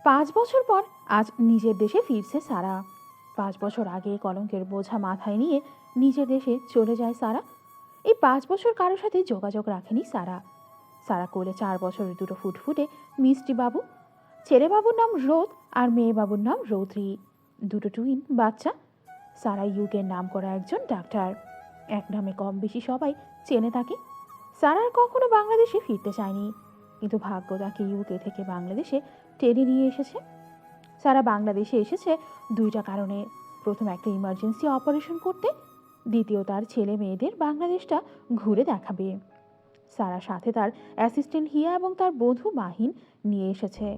5 বছর পর আজ নিজের দেশে ফিরছে সারা। 5 বছর আগে কলঙ্কের বোঝা মাথায় নিয়ে নিজের দেশে চলে যায় সারা। এই 5 বছর কারোর সাথে যোগাযোগ রাখেনি সারা। সারা কোলে 4 বছরের দুটো ফুটফুটে মিষ্টি বাবু। ছেলে বাবুর নাম রোদ আর মেয়ে বাবুর নাম রৌদ্রি, দুটো টুইন বাচ্চা। সারা ইউকের নাম করা একজন ডাক্তার, এক নামে কম বেশি সবাই চেনে তাকে। সারা আর কখনো বাংলাদেশে ফিরতে চায়নি, কিন্তু ভাগ্য তাকে ইউকে থেকে বাংলাদেশে টেনে নিয়ে এসেছে। সারা বাংলাদেশে এসেছে দুইটা কারণে। প্রথম, একটা ইমার্জেন্সি অপারেশন করতে। দ্বিতীয়, তার ছেলে মেয়েদের বাংলাদেশটা ঘুরে দেখাবে। সারা সাথে তার অ্যাসিস্ট্যান্ট হিয়া এবং তার বন্ধু মাহিন নিয়ে এসেছে।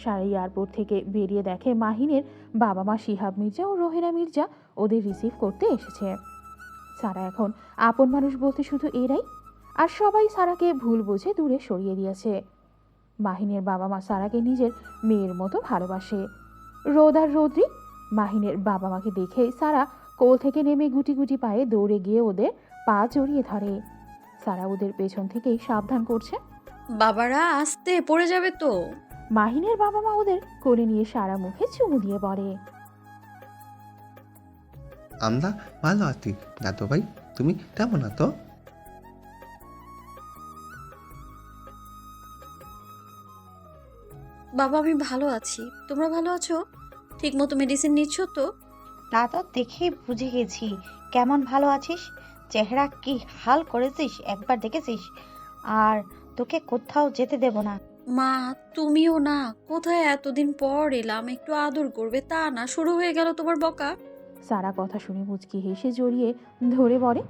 সারা এয়ারপোর্ট থেকে বেরিয়ে দেখে মাহিনের বাবা মা শিহাব মির্জা ও রোহেনা মির্জা ওদের রিসিভ করতে এসেছে। সারা এখন আপন মানুষ বলতে শুধু এরাই, আর সবাই সারাকে ভুল বুঝে দূরে সরিয়ে দিয়েছে। মাহিনের বাবা মা সারাকে নিজের মেয়ের মতো ভালোবাসে। রোদ আর রৌদ্রি। মাহিনের বাবা মাকে দেখে সারা কোল থেকে নেমে গুটি গুটি পায়ে দৌড়ে গিয়ে ওদের পা জড়িয়ে ধরে। সারা ওদের পেছন থেকেই সাবধান করছে, বাবারা আস্তে, পড়ে যাবে তো। মাহিনের বাবা মা ওদের কোলে নিয়ে সারা মুখে চুমু দিয়ে বলে, আমরা ভালো আছি দাদু ভাই, তুমি কেমন আছো? বাবা আমি ভালো আছি, তোমরা ভালো আছো? ঠিক মতো মেডিসিন নিচ্ছ তো? তা তো দেখেই বুঝে গেছি কেমন ভালো আছিস। চেহারা কি হাল করেছিস একবার দেখেছিস। আর তোকে কোথাও যেতে দেব না। মা তুমিও না, কোথায় এতদিন পর এলাম, একটু আদর করবে তা না, শুরু হয়ে গেল তোমার বকা। সারা কথা শুনে মুচকি হেসে জড়িয়ে ধরে বলে,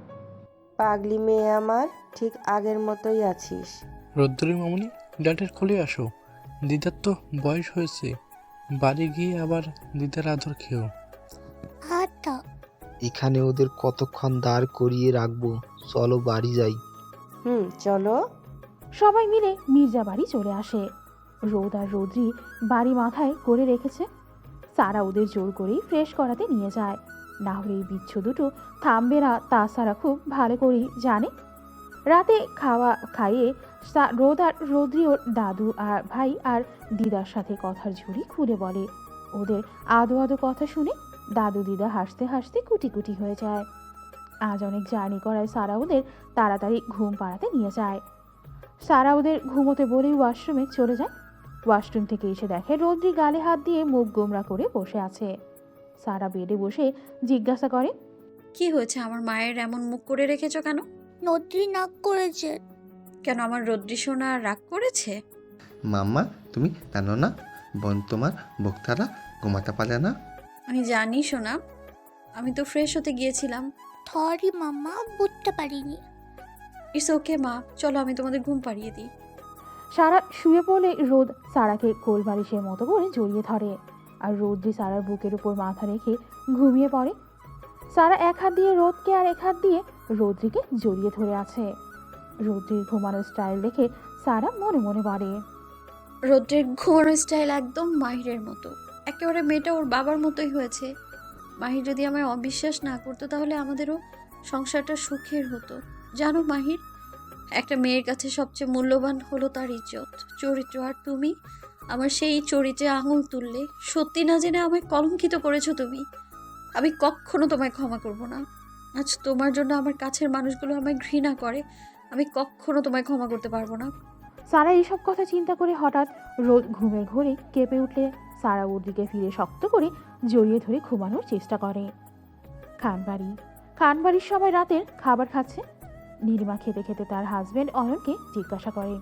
পাগলি মেয়ে আমার, ঠিক আগের মতোই আছিস। রৌদ্রি মামুনি, ডাটের খুলে আসো, দিদার তো বয়স হয়েছে, বাড়ি গিয়ে আবার দিদার আদর খেও। আচ্ছা। এখানে ওদের কতক্ষণ দাঁড় করিয়ে রাখবো, চলো বাড়ি যাই। চলো। সবাই মিলে মির্জা বাড়ি চলে আসে। রোদ আর রৌদ্রি বাড়ি মাথায় করে রেখেছে। সারা ওদের জোর করেই ফ্রেশ করাতে নিয়ে যায়, না হলে এই বিচ্ছ দুটো থামবে না তা সারা খুব ভালো করেই জানে। রাতে খাওয়া খাইয়ে রোদ আর রৌদ্রি ওর দাদু আর ভাই আর দিদার সাথে কথার ঝুড়ি খুলে বলে। ওদের আদো আদো কথা শুনে দাদু দিদা হাসতে হাসতে কুটি কুটি হয়ে যায়। আজ অনেক জার্নি করায় সারা ওদের তাড়াতাড়ি ঘুম পাড়াতে নিয়ে যায়। সারা ওদের ঘুমোতে বলেই ওয়াশরুমে চলে যায়। ওয়াশরুম থেকে এসে দেখে রৌদ্রি গালে হাত দিয়ে মুখ গোমরা করে বসে আছে। সারা বেডে বসে জিজ্ঞাসা করে, কি হয়েছে, আমার মায়ের এমন মুখ করে রেখেছো কেন? নদী নাক করেছে। কেন, আমার রৌদ্রি সোনা রাগ করেছে? মাম্মা তুমি জানো না, বোন তোমার বক্তারা ঘুমাতে পারে না। আমি জানি সোনা, আমি তো ফ্রেশ হতে গিয়েছিলাম। সরি মাম্মা, বুঝতে পারিনি। ইটস ওকে মা, চলো আমি তোমাদের ঘুম পাড়িয়ে দিই। সারা শুয়ে পড়লে রোদ সারাকে কোল বালিশের মতো করে জড়িয়ে ধরে, আর রৌদ্রি সারার বুকের উপর মাথা রেখে ঘুমিয়ে পড়ে। সারা এক হাত দিয়ে রোদকে আর এক হাত দিয়ে রৌদ্রিকে জড়িয়ে ধরে আছে। রৌদ্রির ঘুমানোর স্টাইল দেখে সারা মনে মনে বলে, রৌদ্রের ঘুমানোর স্টাইল একদম মাহিরের মতো, একেবারে মেয়েটা ওর বাবার মতোই হয়েছে। মাহির যদি আমায় অবিশ্বাস না করতো তাহলে আমাদেরও সংসারটা সুখের হতো। জানো মাহির, একটা মেয়ের কাছে সবচেয়ে মূল্যবান হলো তার ইজ্জত, চরিত্র। আর তুমি আমার সেই চরিত্রে আঙুল তুললে, সত্যি না জেনে আমায় কলঙ্কিত করেছো তুমি। আমি কখনো তোমায় ক্ষমা করব না। আজ তোমার জন্য আমার কাছের মানুষগুলো আমায় ঘৃণা করে, আমি কখনো তোমায় ক্ষমা করতে পারবো না। সারা এইসব কথা চিন্তা করে হঠাৎ রোদ ঘুমের ঘোরে কেঁপে উঠলে সারা ওর দিকে ফিরে শক্ত করে জড়িয়ে ধরে ঘুমানোর চেষ্টা করে। খানবাড়ির সবাই রাতের খাবার খাচ্ছে। নীলিমা খেতে খেতে তার হাজবেন্ড অয়নকে জিজ্ঞাসা করে,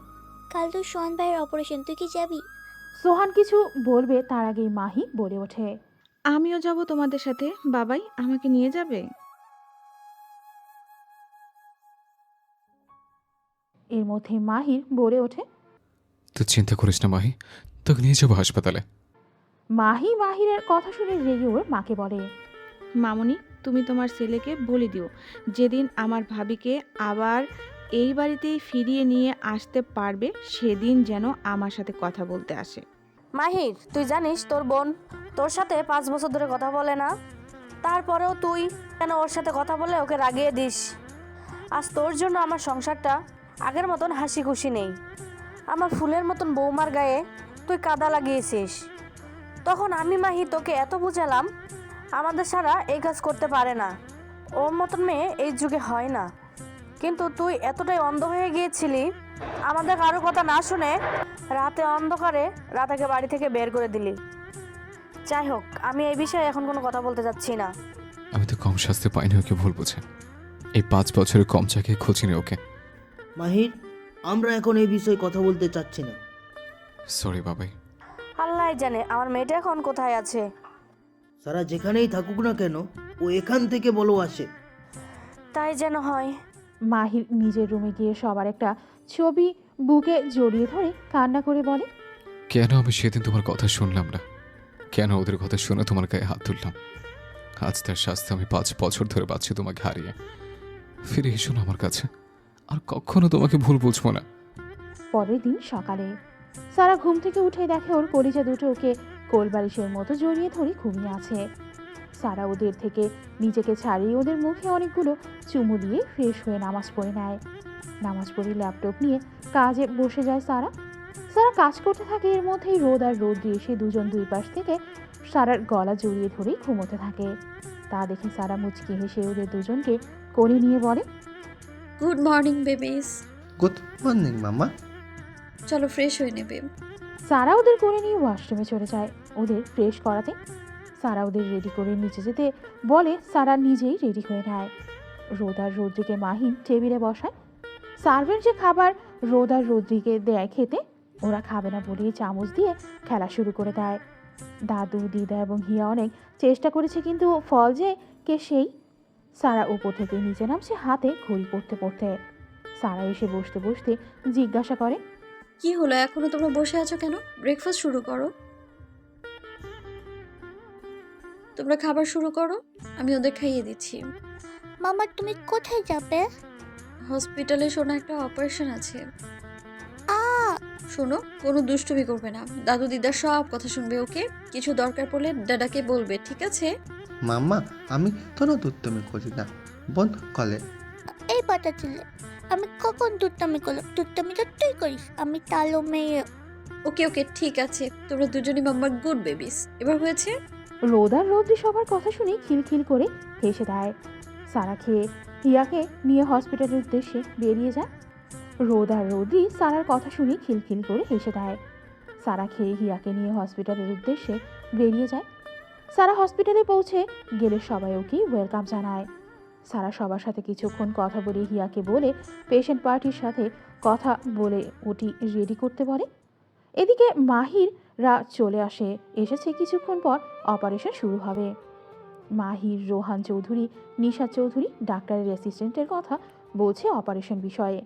কাল তো সোহান ভাইয়ের অপারেশন, তুই কি যাবি? সোহান কিছু বলবে তার আগেই মাহি বলে ওঠে, আমিও যাব তোমাদের সাথে, বাবাই আমাকে নিয়ে যাবে? এর মধ্যে মাহির বলে ওঠে, তুই চিন্তা করিস না মাহি, তোকে নিয়ে যাবো হাসপাতালে। মাহিরের কথা শুনে রেগে ওর মাকে বলে, মামুনি, তুমি তোমার ছেলেকে বলে দিও যেদিন আমার ভাবিকে আবার এই বাড়িতেই ফিরিয়ে নিয়ে আসতে পারবে সেদিন যেন আমার সাথে কথা বলতে আসে। মাহির, তুই জানিস তোর বোন তোর সাথে 5 বছর ধরে কথা বলে না, তারপরেও তুই কেন ওর সাথে কথা বলে ওকে রাগিয়ে দিস? আজ তোর জন্য আমার সংসারটা আগের মতন হাসি খুশি নেই। আমার ফুলের মতন বৌমার গায়ে তুই কাদা লাগিয়েছিস। তখন আমি মাহি তোকে এত বুঝালাম আমাদের সারা এই কাজ করতে পারে না, ওর মতন মেয়ে এই যুগে হয় না, কিন্তু তুই এতটাই অন্ধ হয়ে গিয়েছিলি আমাদের কারো কথা না শুনে রাতে অন্ধকারে রাতাকে বাড়ি থেকে বের করে দিলি। যাই হোক, আমি এই বিষয়ে এখন কোনো কথা বলতে যাচ্ছি না। আমি তো কম শাস্তি পাইনি ওকে ভুল বুঝে। এই 5 বছরের কম জায়গায় খুঁজিনি ওকে। মাহির, আমরা এখন এই বিষয়ে কথা বলতে চাচ্ছি না। সরি বাবাই। আল্লাহ জানে আমার মেয়েটা এখন কোথায় আছে। সারা যেখানেই থাকুক না কেন, ও এখান থেকে বলো আসে। তাই যেন হয়। মাহির নিজের রুমে গিয়ে সবার একটা ছবি বুকে জড়িয়ে ধরে কান্না করে বলে, কেন আমি সেদিন তোমার কথা শুনলাম না? কেন ওদের কথা শুনে তোমার গায়ে হাত তুললাম? আজ তার শাস্তি আমি 5 বছর ধরে পাচ্ছি তোমাকে হারিয়ে। ফিরে এসো না আমার কাছে, আর কখনো তোমাকে ভুল বুঝবো না। পরের দিন সকালে সারা ঘুম থেকে উঠে দেখে ওর কলিজা দুটো ওকে কোলবালিশের মতো জড়িয়ে ধরে ঘুমিয়ে আছে। সারা ওদের থেকে নিজেকে ছাড়িয়ে ওদের মুখে অনেকগুলো চুমু দিয়ে ফ্রেশ হয়ে নামাজ পড়ে নেয়। নামাজ পড়ে ল্যাপটপ নিয়ে কাজে বসে যায় সারা। সারা কাজ করতে থাকে, এর মধ্যেই রোদ আর রৌদ্র এসে দুজন দুই পাশ থেকে সারার গলা জড়িয়ে ধরেই ঘুমোতে থাকে। তা দেখে সারা মুচকি হেসে ওদের দুজনকে কোলে নিয়ে বলে, good morning babies. Good morning মামা। চলো ফ্রেশ হয়ে নেবে। সারা ওদের কোলে নিয়ে ওয়াশরুমে চলে যায় ওদের ফ্রেশ করাতে। সারা ওদের রেডি করে নিচে যেতে বলে, সারা নিজেই রেডি হয়ে নেয়। রোদ আর রৌদ্রিকে মাহিন টেবিলে বসায়। সার্ভেন্ট যে খাবার রোদ আর রৌদ্রিকে দেয় খেতে, ওরা খাবে না বলে চামচ দিয়ে খেলা শুরু করে দেয়। দাদু, দিদা এবং হিয়া অনেক চেষ্টা করেছে, কিন্তু ফল যে কে সেই। সারা উপর থেকে নিচে নামছে হাতে ঘড়ি পড়তে পড়তে। সারা এসে বসতে বসতে জিজ্ঞাসা করে, কি হলো, এখনো তোমরা বসে আছো কেন? ব্রেকফাস্ট শুরু করো। তোমরা খাবার শুরু করো, আমি ওদের খাইয়ে দিচ্ছি। মামা, তুমি কোথায় যাবে? হসপিটালে শোনো, একটা অপারেশন আছে। শোনো, কোনো দুষ্টুমি করবে না, দাদু দিদার সব কথা শুনবে, ওকে? কিছু দরকার পড়লে দাদাকে বলবে, ঠিক আছে? মাম্মা, আমি কোনো দুষ্টুমি করি না, বোন কলে। এই পাতা ছিলে, আমি কখন দুধটামি করলাম? দুধটামি তো তুই করিস, আমি তালো মেয়ে। ওকে ওকে, ঠিক আছে, তোমরা দুজনই মাম্মার গুড বেবিস। এবার হয়েছে? রোদ আর রৌদ্রি সবার কথা শুনে খিলখিল করে হেসে দেয়। সারা খেয়ে হিয়াকে নিয়ে হসপিটালের উদ্দেশ্যে বেরিয়ে যায়। রোদ আর রৌদ্রি সারার কথা শুনে খিলখিল করে হেসে দেয়। সারা খেয়ে হিয়াকে নিয়ে হসপিটালের উদ্দেশ্যে বেরিয়ে যায়। সারা হসপিটালে পৌঁছে গেলে সবাই ওকে ওয়েলকাম জানায়। সারা সবার সাথে কিছুক্ষণ কথা বলে হিয়াকে বলে পেশেন্ট পার্টির সাথে কথা বলে ওটি রেডি করতে বলে। এদিকে মাহিররা চলে এসেছে কিছুক্ষণ পর অপারেশন শুরু হবে। মাহির, রোহান চৌধুরী, নিশা চৌধুরী ডাক্তারের অ্যাসিস্ট্যান্টের কথা বলছে অপারেশন বিষয়ে।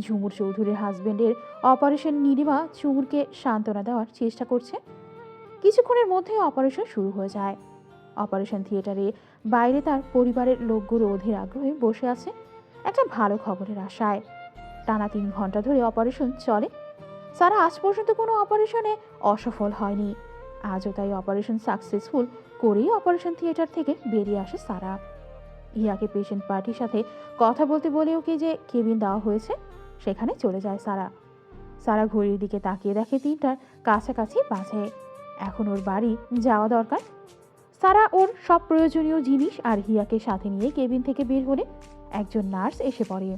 ঝুমুর চৌধুরীর হাজবেন্ডের অপারেশন নীলিমা ঝুমুরকে সান্ত্বনা দেওয়ার চেষ্টা করছে। কিছুক্ষণের মধ্যে অপারেশন শুরু হয়ে যায়। অপারেশন থিয়েটারে বাইরে তার পরিবারের লোকগুলো অধীর আগ্রহে বসে আছে একটা ভালো খবরের আশায়। টানা 3 ঘন্টা ধরে অপারেশন চলে। সারা আজ পর্যন্ত কোনো অপারেশনে অসফল হয়নি। আজও তাই অপারেশন সাকসেসফুল করেই অপারেশন থিয়েটার থেকে বেরিয়ে আসে সারা। হিয়াকে পেশেন্ট পার্টির সাথে কথা বলতে বলে ওকে যে কেবিন দেওয়া হয়েছে সেখানে চলে যায় সারা। সারা ঘড়ির দিকে তাকিয়ে দেখে 3টার কাছাকাছি বাজে। এখন ওর বাড়ি যাওয়া দরকার। সারা ওর সব প্রয়োজনীয় জিনিস আর হিয়াকে সাথে নিয়ে কেবিন থেকে বের হলে একজন নার্স এসে পড়ে।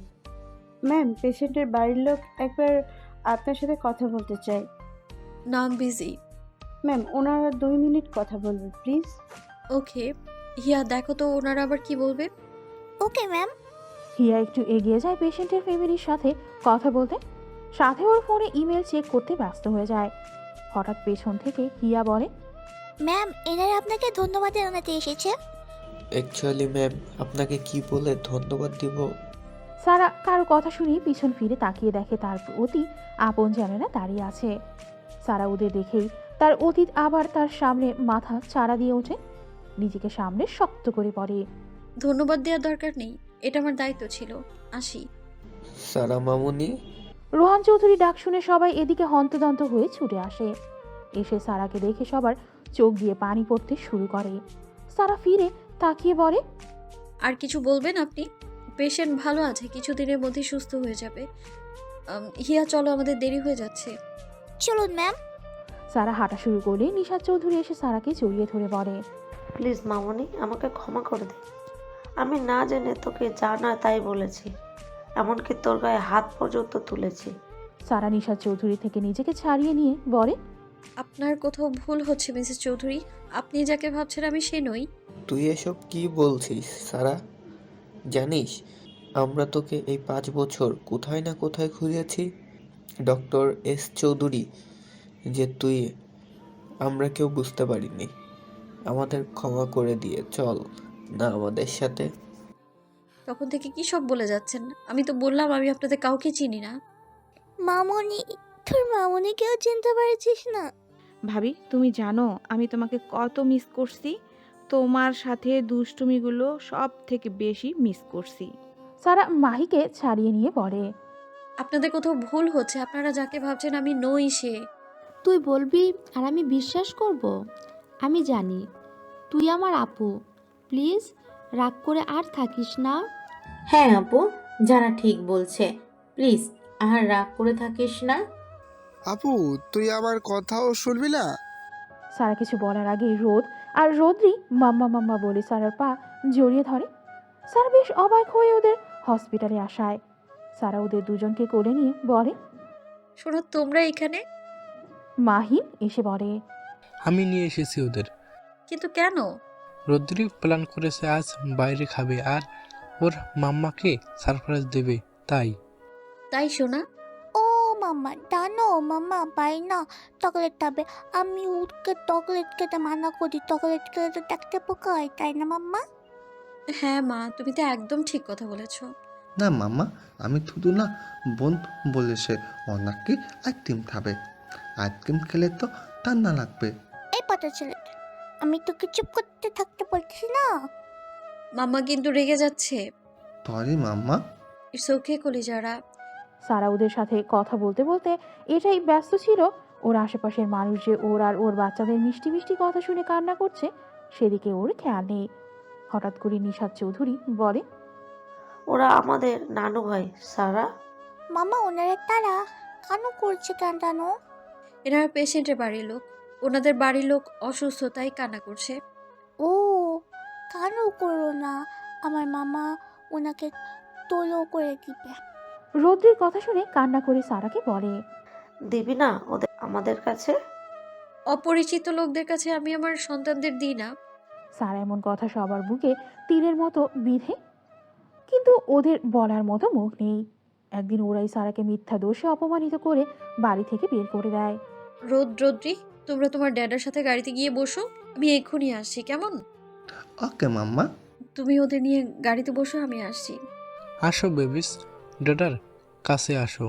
ম্যাম, পেশেন্টের বাড়ির লোক একবার আপনার সাথে কথা বলতে চাই। নাম বিজি। ম্যাম, ওনারা 2 মিনিট কথা বলবে প্লিজ। ওকে। হিয়া, দেখো তো ওনারা আবার কি বলবে। Okay ma'am. হিয়া একটু এগিয়ে যায় পেশেন্টের ফ্যামিলির সাথে কথা বলতে, সাথে ওর ফোনে ইমেল চেক করতে ব্যস্ত হয়ে যায়। হঠাৎ পেছন থেকে হিয়া বলে, ম্যাম, এনারা আপনাকে ধন্যবাদ জানাতে এসেছে। অ্যাকচুয়ালি ম্যাম, আপনাকে কি বলে ধন্যবাদ দিব? সারা কারো কথা শুনে পিছন ফিরে তাকিয়ে দেখে তার অতি আপনজনেরা দাঁড়িয়ে আছে। সারা ওদের দেখেই তার অতীত আবার তার সামনে মাথা চাড়া দিয়ে ওঠে, নিজেকে সামনে শক্ত করে পড়ে। ধন্যবাদ দেওয়ার দরকার নেই, এটা আমার দায়িত্ব ছিল। আসি। সারা মামুনি। রোহান চৌধুরী ডাক শুনে সবাই এদিকে হন্তদন্ত হয়ে ছুটে আসে। এসে সারাকে দেখে সবার চোখ দিয়ে পানি পড়তে শুরু করে। সারা ফিরে তাকিয়ে বলে, আর কিছু বলবেন আপনি? পেশেন্ট ভালো আছে, কিছুদিনের মধ্যে সুস্থ হয়ে যাবে। হিয়া, চলো, আমাদের দেরি হয়ে যাচ্ছে। চলুন ম্যাম। সারা হাঁটা শুরু করলে নিশাত চৌধুরী এসে সারাকে জড়িয়ে ধরে বলে, প্লিজ মামনি, আমাকে ক্ষমা করে দে। আমি না জেনে তোকে যা না তাই বলেছি, এমনকি তোর গায়ে হাত পর্যন্ত তুলেছি। সারা নিশাত চৌধুরী থেকে নিজেকে ছাড়িয়ে নিয়ে বলে, আপনার কোথাও ভুল হচ্ছে মিসেস চৌধুরী। আপনি যাকে ভাবছেন আমি সে নই। তুই এসব কি বলছিস সারা? জানিস আমরা তোকে এই 5 বছর কোথায় না কোথায় খুঁজেছি। ডক্টর এস চৌধুরী যে তুই, আমরা কেউ বুঝতে পারিনি। আমাদের ক্ষমা করে দিয়ে চল না আমাদের সাথে। তখন থেকে কি সব বলে যাচ্ছেন? আমি তো বললাম আমি আপনাদের কাউকে চিনি না। মামনি, তোর মামনিকেও চিনতে পারছিস না? ভাবি, তুমি জানো আমি তোমাকে কত মিস করছি? তোমার সাথে দুষ্টুমিগুলো সব থেকে বেশি মিস করছি। সারা মাহিকে ছাড়িয়ে নিয়ে বলে, আপনাদের কোথাও ভুল হচ্ছে। আপনারা যাকে ভাবছেন আমি নই সে। তুই বলবি আর আমি বিশ্বাস করব? আমি জানি তুই আমার আপু। প্লিজ রাগ করে আর থাকিস না। হ্যাঁ আপু, জানা ঠিক বলছে। প্লিজ আর রাগ করে থাকিস না। আপু, তুই আমার কথাও শুনবি না? সারা কিছু বলার আগে রোদ আর রোদ্রি মাম্মা মাম্মা বলে সারার পা জড়িয়ে ধরে। সারা বেশ অবাক হয়ে ওদের হসপিটালে আসায়। সারা ওদের দুজনকে কোলে নিয়ে বলে, শোনো, তোমরা এখানে? মাহিন এসে বলে, আমি নিয়ে এসেছি ওদের। কিন্তু কেন? রদ্রি প্ল্যান করেছে আজ বাইরে খাবে আর ওর মাম্মাকে সারপ্রাইজ দেবে, তাই। তাই শোনা? ও মাম্মা, জানো মাম্মা পাই না চকলেট খাবে। আমি ওকে চকলেট খেতে মানা করি। চকলেট খেলে তো দেখতে পোকা হয়, তাই না মাম্মা? হ্যাঁ মা, তুমি তো একদম ঠিক কথা বলেছো। না মাম্মা, আমি শুধু না, বোন বলেছে ও নাকি আইসক্রিম খাবে। আইসক্রিম খেলে তো ঠান্ডা লাগবে। এই পাতা ছেলেটা, আমি তোকে চুপ করতে থাকতে বলছি না। মাম্মা কিন্তু রেগে যাচ্ছে। Sorry mamma. It's okay কলিজারা। সারা ওদের সাথে কথা বলতে বলতে এটাই ব্যস্ত ছিল ওর আশেপাশের মানুষ যে ওর আর ওর বাচ্চাদের মিষ্টি মিষ্টি কথা শুনে কান্না করছে, সেদিকে ওর খেয়াল নেই। হঠাৎ করে নিশাত চৌধুরী বলে, ওরা আমাদের নানু ভাই সারা। মামা, ওনারা তারা কেন করছে কেন জানো? এনারা পেশেন্টের বাড়ির লোক। ওনাদের বাড়ির লোক অসুস্থ, তাই কান্না করছে। ও, কেন করো না? আমার মামা ওনাকে তোলো করে দিবে। রৌদ্রির কথা শুনে কান্না করে সারাকে বলে, দিবি না ওদের আমাদের কাছে? অপরিচিত লোকদের কাছে আমি আমার সন্তানদের দিই না। সারা এমন কথা সবার বুকে তীরের মতো বিঁধে, কিন্তু ওদের বলার মতো মুখ নেই। একদিন ওরাই সারাকে মিথ্যা দোষে অপমানিত করে বাড়ি থেকে বের করে দেয়। রোদ্রি, তোমরা তোমার ড্যাডার সাথে গাড়িতে গিয়ে বসো, আমি এক্ষুনি আসছি, কেমন? ওকে মাম্মা। তুমি ওদের নিয়ে গাড়িতে বসো, আমি আসছি। আসো বেবিস, ডেডার কাছে আসো।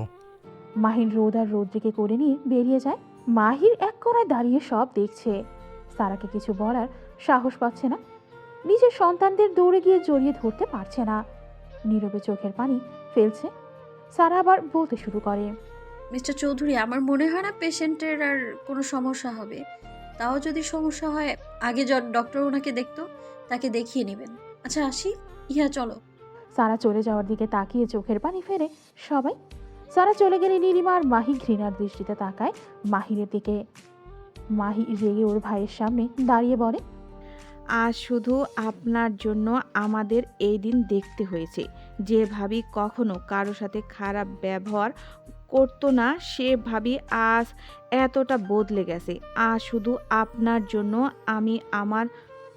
মাহিন রোদ আর রৌদ্রিকে করে নিয়ে বেরিয়ে যায়। মাহির এক কোণায় দাঁড়িয়ে সব দেখছে। সারাকে কিছু বলার সাহস পাচ্ছে না, নিজের সন্তানদের দৌড়ে গিয়ে জড়িয়ে ধরতে পারছে না। নীরবে চোখের পানি ফেলছে। সারা আবার বলতে শুরু করে, মিস্টার চৌধুরী, আমার মনে হয় না পেশেন্টের আর কোনো সমস্যা হবে। তাও যদি সমস্যা হয়, আগে ডক্টর ওনাকে দেখতো, তাকে দেখিয়ে নেবেন। আচ্ছা আসি, ইহা চলো। সারা চলে যাওয়ার দিকে তাকিয়ে চোখের পানি ফেলে সবাই। সারা চলে গেলে নীলিমা আর মাহি ঘৃণার দৃষ্টিতে তাকায় মাহিরের দিকে। মাহি রেগে ওর ভাইয়ের সামনে দাঁড়িয়ে বলে, আজ শুধু আপনার জন্য আমাদের এই দিন দেখতে হয়েছে। যে ভাবি কখনো কারো সাথে খারাপ ব্যবহার করতো না, সে ভাবি আজ এতটা বদলে গেছে। আজ শুধু আপনার জন্য আমি আমার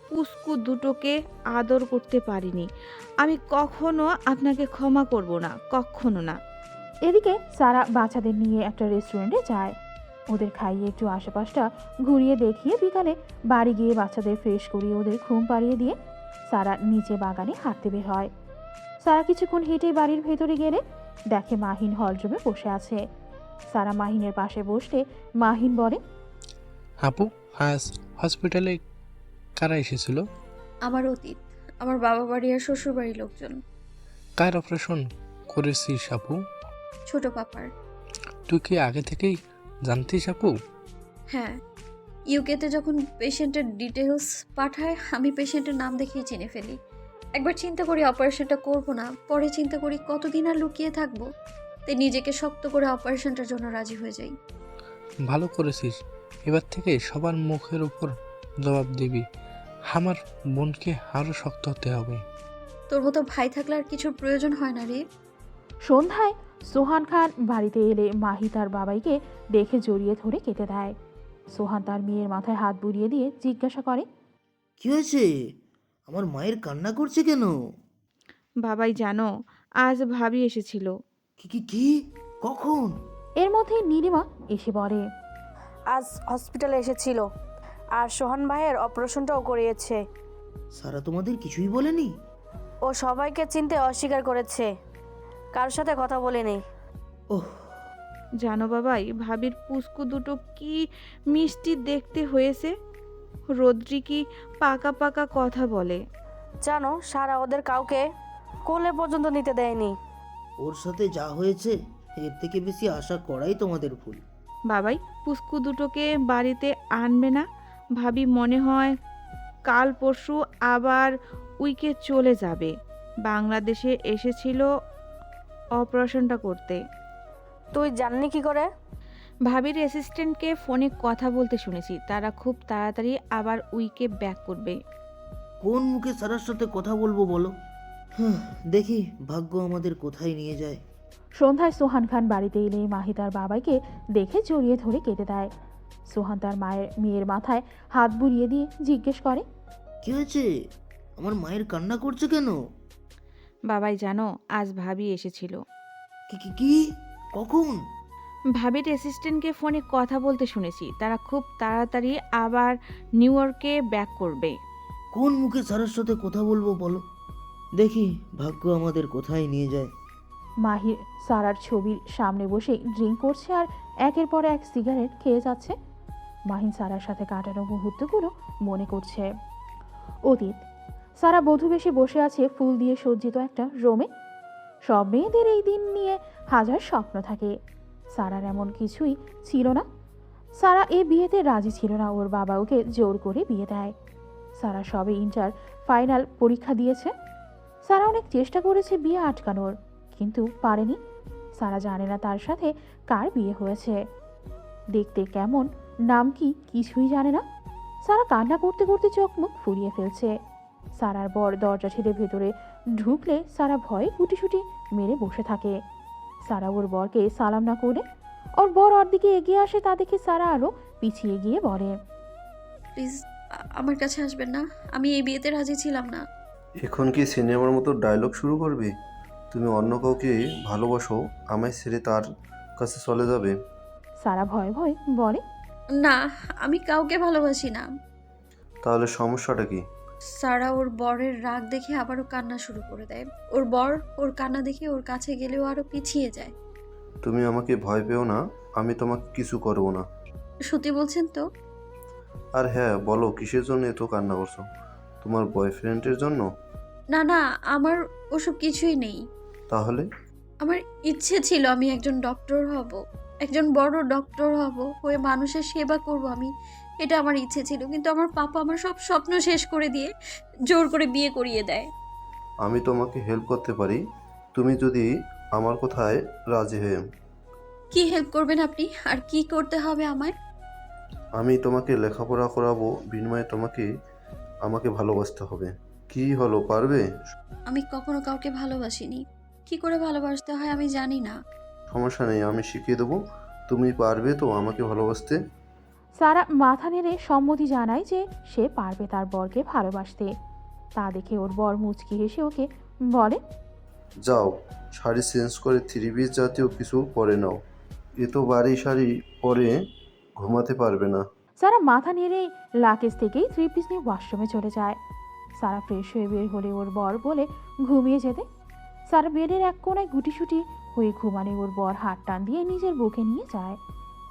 পুস্কু দুটোকে আদর করতে পারিনি। আমি কখনো আপনাকে ক্ষমা করব না, কখনো না। এদিকে সারা বাচ্চাদের নিয়ে একটা রেস্টুরেন্টে যায়। ওদের খাইয়ে একটু আশেপাশটা ঘুরিয়ে দেখিয়ে বিকালে বাড়ি গিয়ে বাচ্চাদের ফ্রেশ করিয়ে ওদের ঘুম পাড়িয়ে দিয়ে সারা নিচে বাগানে হাঁটতে বের হয়। সারা কিছুক্ষণ হেঁটে বাড়ির ভেতরে গেলে দেখে মাহিন হলরুমে বসে আছে। সারা মাহিনের পাশে বসলে মাহিন বলে, আপু, আজ হসপিটালে কারা এসেছিল? আমার অতীত, আমার বাবা বাড়ি আর শ্বশুর বাড়ির লোকজন। কার অপারেশন করেছিস আপু? ছোট পাপার। তুই কি আগে থেকেই জানতিস আপু? হ্যাঁ, ইউকেতে যখন পেশেন্টের ডিটেলস পাঠায়, আমি পেশেন্টের নাম দেখেই চিনে ফেলি। একবার চিন্তা করি অপারেশনটা করব না, পরে চিন্তা করি কতদিন আর লুকিয়ে থাকবো, তাই নিজেকে শক্ত করে অপারেশনটার জন্য রাজি হয়ে যাই। ভালো করেছিস, এবার থেকে সবার মুখের উপর জবাব দিবি। আমার বোনকে আরও শক্ত হতে হবে। তোর মতো ভাই থাকলে আর কিছুর প্রয়োজন হয় না রে। সন্ধ্যায় সোহান খান বাড়িতে এলে মাহি তার বাবাইকে দেখে জড়িয়ে ধরে কেটে দেয়। সোহান তার মেয়ের মাথায় হাত বুলিয়ে দিয়ে জিজ্ঞাসা করে, কি হয়েছে? আমার মায়ের কান্না করছে কেন? বাবাই জানো, আজ ভাবি এসেছিল। কি কি কি? কখন? এর মধ্যে নীলিমা এসে বলে, আজ হসপিটালে এসেছিল আর সোহান ভাইয়ের অপারেশনটাও করিয়েছে। সারা তোমাদের কিছুই বলেনি? ও সবাইকে চিনতে অস্বীকার করেছে, কারোর সাথে কথা বলেনি। ওহ, জানো বাবাই, ভাবির পুস্কু দুটো কি মিষ্টি দেখতে হয়েছে। রোদ্রি কি পাকা পাকা কথা বলে। জানো, সারা ওদের কাউকে কোলে পর্যন্ত নিতে দেয়নি। ওর সাথে যা হয়েছে এর থেকে বেশি আশা করাই তোমাদের ভুল। বাবাই, পুস্কু দুটোকে বাড়িতে আনবে না? ভাবি মনে হয় কাল পরশু আবার উইকে চলে যাবে। বাংলাদেশে এসেছিল অপারেশনটা করতে। তুই জাননি কি করে? ভাবির অ্যাসিস্ট্যান্টকে ফোনে কথা বলতে শুনেছি, তারা খুব তাড়াতাড়ি আবার উইকে ব্যাক করবে। কোন মুখে সারার সাথে কথা বলবো বলো? দেখি ভাগ্য আমাদের কোথায় নিয়ে যায়। সন্ধ্যায় সোহান খান বাড়িতে এলে মাহি তার বাবাইকে দেখে জড়িয়ে ধরে কেটে দেয়। সোহান তার মেয়ের মাথায় হাত বুলিয়ে দিয়ে জিজ্ঞেস করে, কি হয়েছে? আমার মায়ের কান্না করছে কেন? বাবাই জানো, আজ ভাবি এসেছিল। কি কি কি? কখন? ভাবির অ্যাসিস্ট্যান্টকে ফোনে কথা বলতে শুনেছি, তারা খুব তাড়াতাড়ি আবার নিউ ইয়র্কে ব্যাক করবে। কোন মুখে সারার সাথে কথা বলবো বলো? দেখি ভাগ্য আমাদের কোথায় নিয়ে যায়। মাহির সারার ছবির সামনে বসে ড্রিঙ্ক করছে আর একের পর এক সিগারেট খেয়ে যাচ্ছে। মাহিন সারার সাথে কাটানো মুহূর্তগুলো মনে করছে। অতীত, সারা বধূ বেশে বসে আছে ফুল দিয়ে সজ্জিত একটা রোমে। সব মেয়েদের এই দিন নিয়ে হাজার স্বপ্ন থাকে, সারার এমন কিছুই ছিল না। সারা এই বিয়েতে রাজি ছিল না, ওর বাবা ওকে জোর করে বিয়ে দেয়। সারা সবে ইন্টার ফাইনাল পরীক্ষা দিয়েছে। সারা অনেক চেষ্টা করেছে বিয়ে আটকানোর, কিন্তু পারেনি। সারা জানে না তার সাথে কার বিয়ে হয়েছে, দেখতে কেমন, নাম কি, কিছুই জানে না। সারা কান্না করতে করতে চোখ মুখ ফুরিয়ে ফেলছে। সারার বর দরজা ঠেলে ভেতরে ঢুকলে সারা ভয়ে গুটিসুটি মেরে বসে থাকে। সারা ওর বরকে সালাম না করে ওর বর ওর দিকে এগিয়ে আসে, তা দেখে সারা আরও পিছিয়ে গিয়ে বলে, প্লিজ আমার কাছে আসবেন না, আমি এই বিয়েতে রাজি ছিলাম না। এখন কি সিনেমার মতো ডায়লগ শুরু করবে? তুমি অন্য কাউকে ভালোবাসো, আমায় ছেড়ে তার কাছে চলে যাবে? সারা ভয়ে ভয়ে বলে, না, আমি কাউকে ভালোবাসি না। তাহলে সমস্যাটা কি? সারা ওর বরের রাগ দেখে আবারও কান্না শুরু করে দেয়। ওর বর ওর কান্না দেখে ওর কাছে গেলেও আরো পিছিয়ে যায়। তুমি আমাকে ভয় পেও না, আমি তোমাকে কিছু করবো না। সত্যি বলছেন তো? আর হ্যাঁ, বলো কিসের জন্য এত কান্না করছো? তোমার বয়ফ্রেন্ডের জন্য? না না, আমার ওসব কিছুই নেই। তাহলে? আমার ইচ্ছে ছিল আমি একজন ডক্টর হব, একজন বড় ডক্টর হব, হয়ে মানুষের সেবা করব আমি, এটা আমার ইচ্ছে ছিল। কিন্তু আমার পাপা আমার সব স্বপ্ন শেষ করে দিয়ে জোর করে বিয়ে করিয়ে দেয়। আমি তোমাকে হেল্প করতে পারি, তুমি যদি আমার কথায় রাজি হয়ে। কি হেল্প করবেন আপনি? আর কি করতে হবে আমায়? আমি তোমাকে লেখাপড়া করাবো, বিনিময়ে আমাকে ভালোবাসতে হবে। কি হলো, পারবে? আমি কখনো কাউকে ভালোবাসিনি, কি করে ভালোবাসতে হয় আমি জানি না। সমস্যা নেই, আমি শিখিয়ে দেবো। তুমি পারবে তো আমাকে ভালোবাসতে? সারা মাথা নেড়ে সম্মতি জানায় যে সে পারবে তার বরকে ভালোবাসতে। তা দেখে ওর বর মুচকি হেসে ওকে বলে, যাও, শাড়ি চেঞ্জ করে 3 পিস জাতীয় কিছু পরে নাও, এ তো বাড়ি শাড়ি পরে ঘুমাতে পারবে না। সারা মাথা নেড়ে লাকেজ থেকেই 3 পিস নিয়ে ওয়াশরুমে চলে যায়। সারা ফ্রেশ হয়ে বের হলে ওর বর বলে ঘুমিয়ে যেতে। সারা বেডের এক কোনায় গুটিসুটি হয়ে ঘুমালে ওর বর হাত টান দিয়ে নিজের বুকে নিয়ে যায়।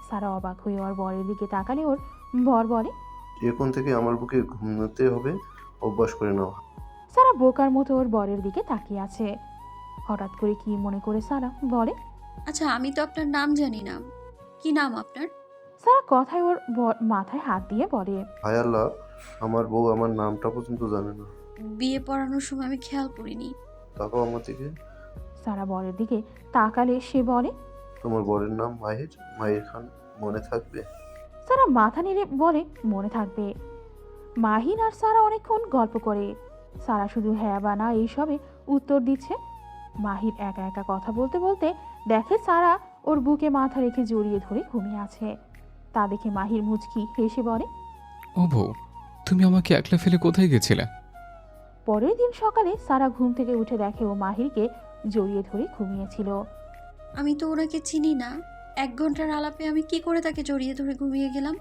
সারা অবাক হয়ে ওর বরের দিকে তাকালে ওর বর বলে, এখন থেকে আমার বুকে ঘুমাতে হবে, অভ্যাস করে নাও। সারা বোকার মতো ওর বরের দিকে তাকিয়ে আছে। হঠাৎ করে কি মনে করে সারা বলে, আচ্ছা, আমি তো আপনার নাম জানি না, কি নাম আপনার? সারা কথায় ওর মাথায় হাত দিয়ে বলে, হায় আল্লাহ, আমার বউ আমার নামটা পর্যন্ত জানে না। বিয়ে পড়ানোর সময় আমি খেয়াল করিনি। তাকাও আমার দিকে। সারা বরের দিকে তাকালে সে বলে, তোমার বরের নাম মাহির, মাহির খান, মনে থাকবে? সারা মাথা নেড়ে বলে মনে থাকবে। মাহিন আর সারা অনেকক্ষণ গল্প করে। সারা শুধু হ্যাঁ বা না এইসবে উত্তর দিচ্ছে। মাহির একা একা কথা বলতে বলতে দেখে সারা ওর বুকে মাথা রেখে জড়িয়ে ধরে ঘুমিয়ে আছে। তা দেখে মাহির মুচকি হেসে বলে, ও বউ, তুমি আমাকে একলা ফেলে কোথায় গেছিলে? পরের দিন সকালে সারা ঘুম থেকে উঠে দেখে ও মাহিরকে জড়িয়ে ধরে ঘুমিয়েছিল। আমি তো ওনাকে চিনি না, 1 ঘন্টার আলাপে আমি কি করে তাকে জড়িয়ে ধরে ঘুমিয়ে গেলাম,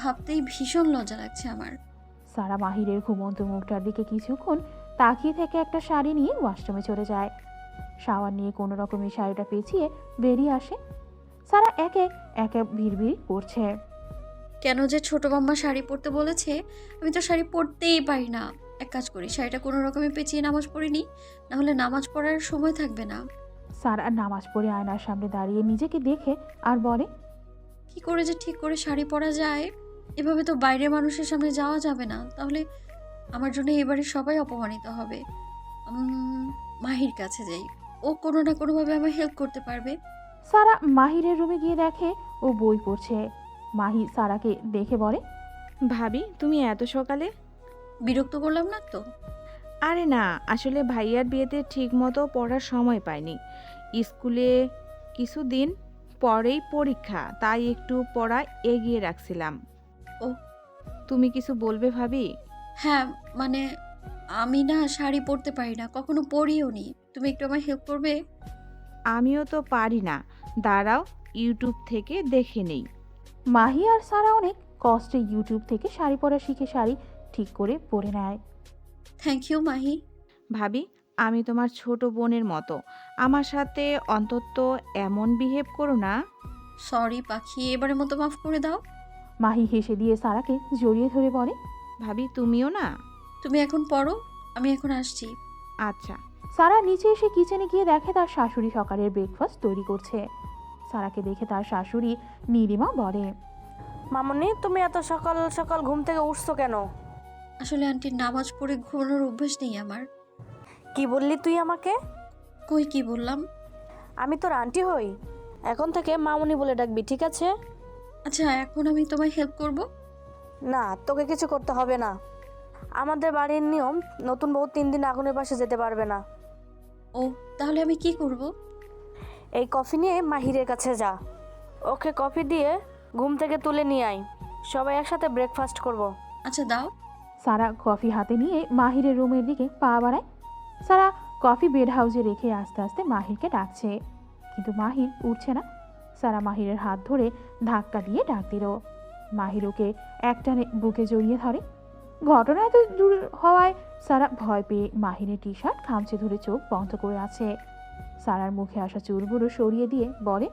ভাবতেই ভীষণ লজ্জা লাগছে আমার। সারা মাহিরের ঘুমন্ত মুখটার দিকে কিছুক্ষণ তাকিয়ে থেকে একটা শাড়ি নিয়ে ওয়াশরুমে চলে যায়। শাওয়ার নিয়ে কোনো রকমে শাড়িটা পেঁচিয়ে বেরিয়ে আসে। সারা একে একে ভিড় করছে। কেন যে ছোট মাম্মা শাড়ি পরতে বলেছে, আমি তো শাড়ি পরতেই পারি না। এক কাজ করি, শাড়িটা কোনো রকমে পেঁচিয়ে নামাজ পড়িনি, নাহলে নামাজ পড়ার সময় থাকবে না। সারা নামাজ পড়ে আয়নার সামনে দাঁড়িয়ে নিজেকে দেখে আর বলে, কি করে যে ঠিক করে শাড়ি পরা যায়? এভাবে তো বাইরে মানুষের সামনে যাওয়া যাবে না, তাহলে আমার জন্য এবারে সবাই অপমানিত হবে। মাহির কাছে যাই, ও কোনো না কোনোভাবে আমার হেল্প করতে পারবে। সারা মাহিরের রুমে গিয়ে দেখে ও বই পড়ছে। মাহি সারাকে দেখে বলে, ভাবি তুমি এত সকালে? বিরক্ত করলাম না তো? আরে না, আসলে ভাইয়ার বিয়েতে ঠিকমতো পড়ার সময় পাইনি। স্কুলে কিছুদিন পরেই পরীক্ষা, তাই একটু পড়া এগিয়ে রাখছিলাম। ও, তুমি কিছু বলবে ভাবি? হ্যাঁ, মানে আমি না শাড়ি পরতে পারি না, কখনো পরিও নি। তুমি একটু আমার হেল্প করবে? আমিও তো পারি না, দাঁড়াও ইউটিউব থেকে দেখে নেই। মাহি আর সারা অনেক কষ্টে ইউটিউব থেকে শাড়ি পরা শিখে শাড়ি ঠিক করে পরে নেয়। Thank you Mahi. ভাবি, আমি তোমার ছোট বোনের মতো, আমার সাথে অন্তত এমন বিহেভ করো না। সরি পাখি, এবারের মতো মাফ করে দাও। মাহি হেসে দিয়ে সারাকে জড়িয়ে ধরে বলে, ভাবি তুমিও না। তুমি এখন পড়ো, আমি এখন আসছি। আচ্ছা। সারা নিচে এসে কিচেনে গিয়ে দেখে তার শাশুড়ি সকালের ব্রেকফাস্ট তৈরি করছে। সারাকে দেখে তার শাশুড়ি নীলিমা বলে, মামনি তুমি এত সকাল সকাল ঘুম থেকে উঠছো কেন? আসলে আন্টি, নামাজ পড়ে ঘুমানোর অভ্যাস নেই আমার। কি বললি তুই আমাকে? কই কি বললাম? আমি তোর আন্টি হই? এখন থেকে মামনি বলে ডাকবি, ঠিক আছে? আচ্ছা, এখন আমি তোমায় হেল্প করব? না, তোকে কিছু করতে হবে না। আমাদের বাড়ির নিয়ম, নতুন বউ 3 দিন আগুনের পাশে যেতে পারবে না। ও, তাহলে আমি কি করব? এই কফি নিয়ে মাহিরের কাছে যা, ওকে কফি দিয়ে ঘুম থেকে তুলে নিয়ে আয়, সবাই একসাথে ব্রেকফাস্ট করব। আচ্ছা দাও। সারা কফি হাতে নিয়ে মাহিরের রুমের দিকে পা বাড়ায়। সারা কফি বেড হাউসে রেখে আস্তে আস্তে মাহিরকে ডাকছে, কিন্তু মাহির উঠছে না। সারা মাহিরের হাত ধরে ধাক্কা দিয়ে ডাক দিল। মাহির ওকে একটানে বুকে জড়িয়ে ধরে। ঘটনা এত দূর হওয়ায় সারা ভয় পেয়ে মাহিরের টি শার্ট খামচে ধরে চোখ বন্ধ করে আছে। সারার মুখে আসা চুলগুলো সরিয়ে দিয়ে বলে,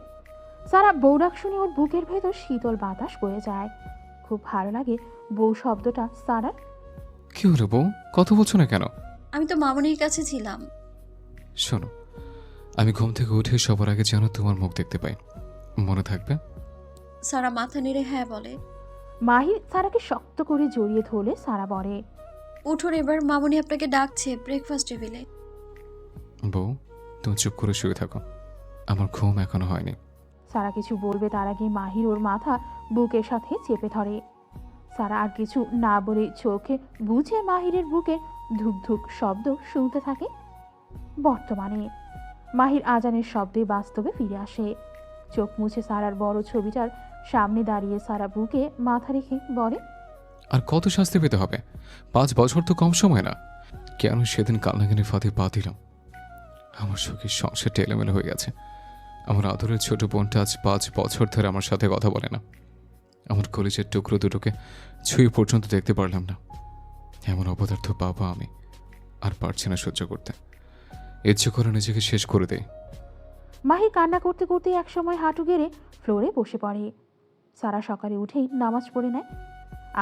সারা বউ ডাক শুনে ওর বুকের ভেতর শীতল বাতাস বয়ে যায়। খুব ভালো লাগে বউ শব্দটা সারার। কি হলো বউ, কথা বলছো না কেন? আমি তো মামনির কাছে ছিলাম। শোনো, আমি ঘুম থেকে উঠে সবার আগে যেন তোমার মুখ দেখতে পাই, মনে থাকবে? সারা মাথা নেড়ে হ্যাঁ বলে। মাহির সারাকে শক্ত করে জড়িয়ে ধরলে সারা বলে, উঠুন এবার, মামনি আপনাকে ডাকছে ব্রেকফাস্ট টেবিলে। বউ, তুমি চুপ করে শুয়ে থাকো, আমার ঘুম এখনো হয়নি। সারা কিছু বলবে তার আগে মাহির ওর মাথা বুকের সাথে চেপে ধরে। সারা আর কিছু না বলে চোখে বুঝে মাহিরের বুকে ধুক ধুক শব্দ শুনতে থাকে। বর্তমানে মাহির আজানের শব্দে বাস্তবে ফিরে আসে। চোখ মুছে সারার বড় ছবিটার সামনে দাঁড়িয়ে সারা বুকে মাথা রেখে বলে, আর কত শাস্তি পেতে হবে? 5 বছর তো কম সময় না। কেন সেদিন কান্নাকানি ফাঁদে পা দিলাম? আমার সুখের সংসারটা এলোমেলো হয়ে গেছে। আমার আদরের ছোট বোনটা আজ 5 বছর ধরে আমার সাথে কথা বলে না। আমার কলেজের টুকরো দুটোকে ছুঁয়ে পর্যন্ত দেখতে পারলাম না। এমন অপদার্থ বাবা আমি আর পারছি না সহ্য করতে। ইচ্ছে করে নিজেকে শেষ করে দেয়। মাহি কান্না করতে করতে একসময় হাঁটু গেড়ে ফ্লোরে বসে পড়ে। সারা সকালে উঠেই নামাজ পড়ে নেয়।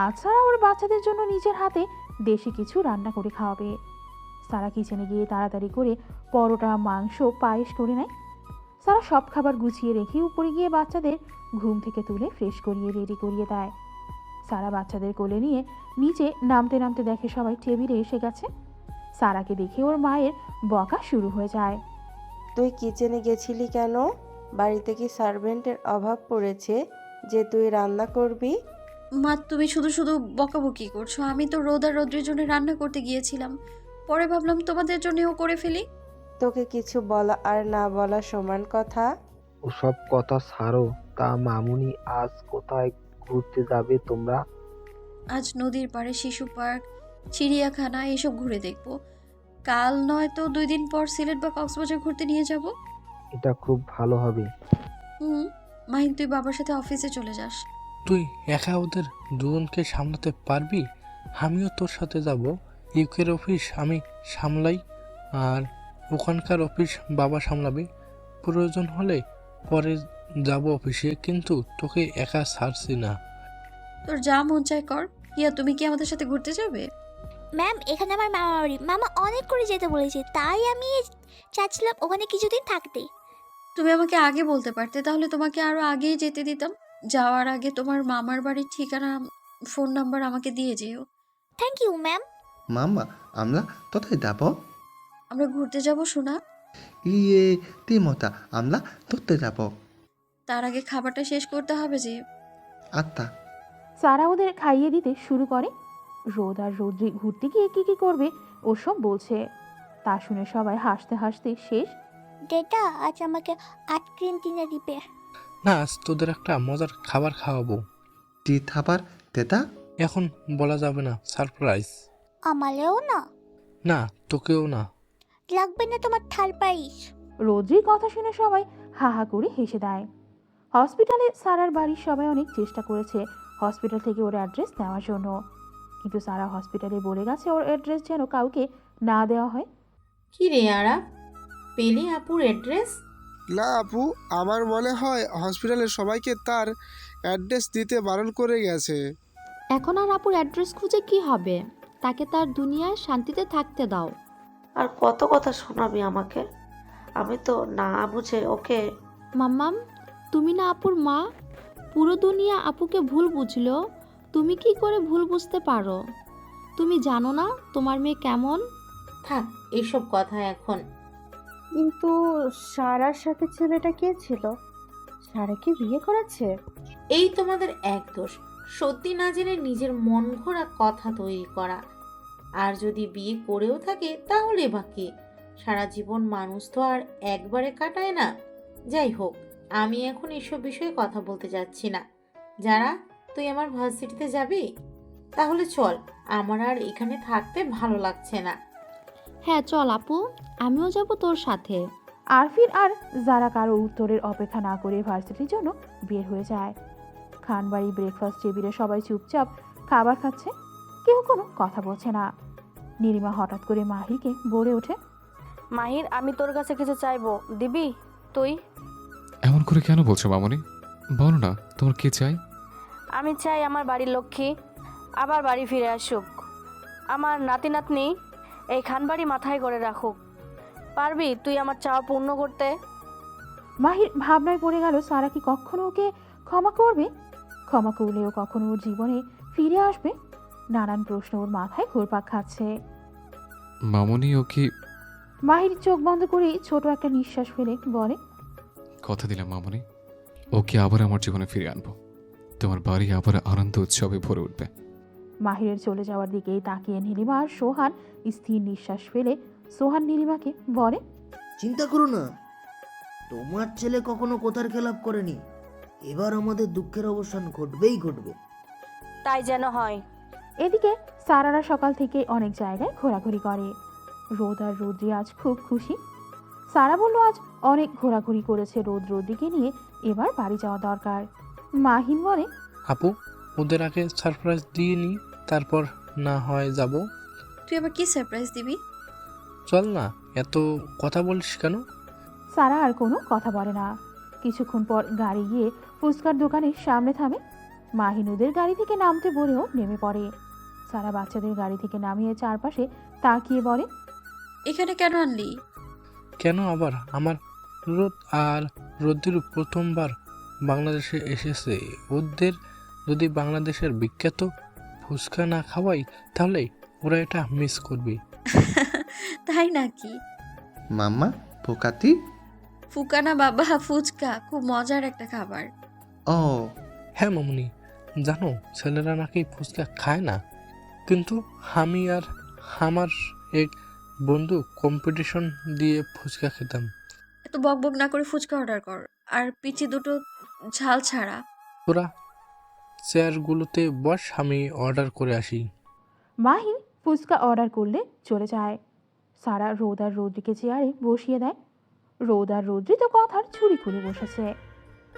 আজ সারা ওর বাচ্চাদের জন্য নিজের হাতে দেশি কিছু রান্না করে খাওয়াবে। সারা কিচেনে গিয়ে তাড়াতাড়ি করে পরোটা, মাংস, পায়েস করে নেয়। সারা সব খাবার গুছিয়ে রেখে উপরে গিয়ে বাচ্চাদের ঘুম থেকে তুলে ফ্রেশ করিয়ে রেডি করিয়ে দেয়। সারা বাচ্চাদের কোলে নিয়ে নিচে নামতে নামতে দেখে সবাই টেবিলে এসে গেছে। সারাকে দেখে ওর মায়ের বকা শুরু হয়ে যায়। তুই কিচেনে গেছিলি কেন? বাড়িতে কি সার্ভেন্টের অভাব পড়েছে যে তুই রান্না করবি? মা, তুমি শুধু শুধু বকাবকি করছো। আমি তো রোদ আর রোদ্রের জন্য রান্না করতে গিয়েছিলাম, পরে ভাবলাম তোমাদের জন্যও করে ফেলি। তোকে কিছু বলা আর না বলা সমান কথা। ওসব কথা ছাড়ো। তা মামুনি, আজ কোথায় ঘুরতে যাবে তোমরা? আজ নদীর পাড়ে, শিশু পার্ক, চিড়িয়াখানা এসব ঘুরে দেখবো। কাল নয় তো 2 দিন পর সিলেট বা কক্সবাজার ঘুরতে নিয়ে যাব। এটা খুব ভালো হবে। মাহিন, তুই বাবার সাথে অফিসে চলে যাস। তুই একা ওদের দুজনকে সামলাতে পারবি? আমিও তোর সাথে যাব। ইউকের অফিস আমি সামলাই, আর ওখানকার অফিস বাবা সামলাবে। প্রয়োজন হলে পরে যাব অফিসে, কিন্তু তোকে একা ছাড়ছি না। তোর যা মন চায় কর। হিয়া, তুমি কি আমাদের সাথে ঘুরতে যাবে? ম্যাম, এখানে আমার মামা বাড়ি। মামা অনেক করে যেতে বলেছে, তাই আমি চাচ্ছিলাম ওখানে কিছুদিন থাকতে। তুমি আমাকে আগে বলতে পারতে, তাহলে তোমাকে আরো আগেই যেতে দিতাম। যাওয়ার আগে তোমার মামার বাড়ির ঠিকানা, ফোন নাম্বার আমাকে দিয়ে যেও। Thank you ma'am. মাম্মা, আমরা কোথায় যাব? আমরা ঘুরতে যাব সোনা। ইয়ে তিমতা, আমরা ধরতে যাব। তার আগে খাবারটা শেষ করতে হবে যে। আত্মা। সারা ওদের খাইয়ে দিতে শুরু করে। রোদ আর রৌদ্রি ঘুরতে গিয়ে কি করবে ওসব বলছে। তা শুনে সবাই হাসতে হাসতে শেষ। ডেটা আজ আমাকে আইসক্রিম কিনে দিবে। না, আজ তোদের একটা মজার খাবার খাওয়াবো। কি খাবার তেতা? এখন বলা যাবে না, সারপ্রাইজ। আমালেও না? না, তোকেও না। লাগবে না তোমার থাল পাইস। রৌদ্রির কথা শুনে সবাই হা হা করে হেসে দেয়। হসপিটালে সারার বাড়ির সবাই অনেক চেষ্টা করেছে হসপিটাল থেকে ওর অ্যাড্রেস নেওয়ার জন্য, কিন্তু সারা হসপিটালে বলে গেছে ওর অ্যাড্রেস যেন কাউকে না দেওয়া হয়। কি রে আরা, পেলি আপুর অ্যাড্রেস? না আপু, আমার মনে হয় হসপিটালের সবাইকে তার অ্যাড্রেস দিতে বারণ করে গেছে। এখন আর আপুর অ্যাড্রেস খুঁজে কি হবে? তাকে তার দুনিয়ায় শান্তিতে থাকতে দাও। আর কত কথা শোনাবি আমাকে? আমি তো না বুঝে ওকে। মাম্মাম, তুমি না আপুর মা? পুরো দুনিয়া আপুকে ভুল বুঝলো, তুমি কি করে ভুল বুঝতে পারো? তুমি জানো না তোমার মেয়ে কেমন? থাক এইসব কথা এখন। কিন্তু সারার সাথে ছেলেটা কে ছিল? সারা কি বিয়ে করেছে? এই তোমাদের এক দোষ, সত্যি না জেনে নিজের মন ঘোরা কথা তৈরি করা। আর যদি বিয়ে করেও থাকে তাহলে বাকি সারা জীবন মানুষ তো আর একবারে কাটায় না। যাই হোক, আমি এখন এসব বিষয়ে কথা বলতে যাচ্ছি না। যারা, তুই আমার ভার্সিটিতে যাবি? তাহলে চল, আমার আর এখানে থাকতে ভালো লাগছে না। হ্যাঁ চল আপু, আমিও যাব তোর সাথে। আরফিন আর যারা কারো উত্তরের অপেক্ষা না করে ভার্সিটির জন্য বের হয়ে যায়। খানবাড়ি ব্রেকফাস্ট টেবিলে সবাই চুপচাপ খাবার খাচ্ছে, কেউ কোনো কথা বলছে না। নীলিমা হঠাৎ করে মাহিরকে বলে ওঠে, মাহির, আমি তোর কাছে কিছু চাইবো, দিবি তুই? এমন করে কেন বলছো মামনি? বলো না, তোমার কি চাই? আমি চাই আমার বাড়ির লক্ষ্মী আবার বাড়ি ফিরে আসুক, আমার নাতি নাতনি এই খানবাড়ি মাথায় করে রাখুক। পারবি তুই আমার চাওয়া পূর্ণ করতে? মাহির ভাবনায় পড়ে গেল সারা কি কখনো ওকে ক্ষমা করবে? ক্ষমা করলেও কখনো ওর জীবনে ফিরে আসবে? নানান প্রশ্ন ওর মাথায় ঘুরপাক খাচ্ছে। মামনি, ও কি? মাহির চোখ বন্ধ করে ছোট একটা নিঃশ্বাস ফেলে বলে, কথা দিলাম মামনি, ওকে আবার আমার জীবনে ফিরে আনবো। তোমার বাড়ি আবার আনন্দ উৎসবে ভরে উঠবে। মাহিরের চলে যাওয়ার দিকেই তাকিয়ে নীলিমা আর সোহান স্থির নিঃশ্বাস ফেলে সোহান নীলিমাকে বলে, চিন্তা করো না, তোমার ছেলে কখনো কোথার খেলাপ করেনি। এবার আমাদের দুঃখের অবসান ঘটবেই ঘটবে। তাই যেন হয়। এদিকে সারারা সকাল থেকে অনেক জায়গায় ঘোরাঘুরি করে। রোদ আর রৌদ্রি আজ খুব খুশি। সারা বলল আজ অনেক ঘোরাঘুরি করেছে রোদ রৌদ্রিকে নিয়ে, এবার বাড়ি যাওয়া দরকার। মাহিন বলে, আপু, ওদের আগে সারপ্রাইজ দিয়ে নি, তারপর না হয় যাব। তুই আবার কি সারপ্রাইজ দিবি? চল না, এত কথা বলিস কেন? সারা আর কোনো কথা বলে না। কিছুক্ষণ পর গাড়ি গিয়ে ফুচকার দোকানের সামনে থামে। মাহিন ওদের গাড়ি থেকে নামতে বলেও নেমে পড়ে। সারা বাচ্চাদের গাড়ি থেকে নামিয়ে চারপাশে তাকিয়ে বলে, এখানে কেন আনলি? কেন আবার? আমার রোদ আর রোদ্দুর প্রথমবার বাংলাদেশে এসেছে। ওদের যদি বাংলাদেশের বিখ্যাত ফুচকা না খাওয়াই তাহলে ওরা এটা মিস করবে। তাই নাকি? মাম্মা, পোকাতি? ফুকানা বাবা, ফুচকা খুব মজার একটা খাবার। ও, হ্যাঁ মামুনি, জানো ছেলেরা নাকি ফুচকা খায় না, কিন্তু আমি আর আমার এক বন্ধু কম্পিটিশন দিয়ে ফুচকা খেতাম। এত বক বক না করে ফুচকা অর্ডার কর, আর পিচি দুটো ঝাল ছাড়া। তোরা চেয়ারগুলোতে বস, আমি অর্ডার করে আসি। মাহিন ফুচকা অর্ডার করলে চলে যায়। সারা রোদ আর রৌদ্রিকে চেয়ারে বসিয়ে দেয়। রোদ আর রৌদ্রি তো কথার ছুরি খুলে বসেছে।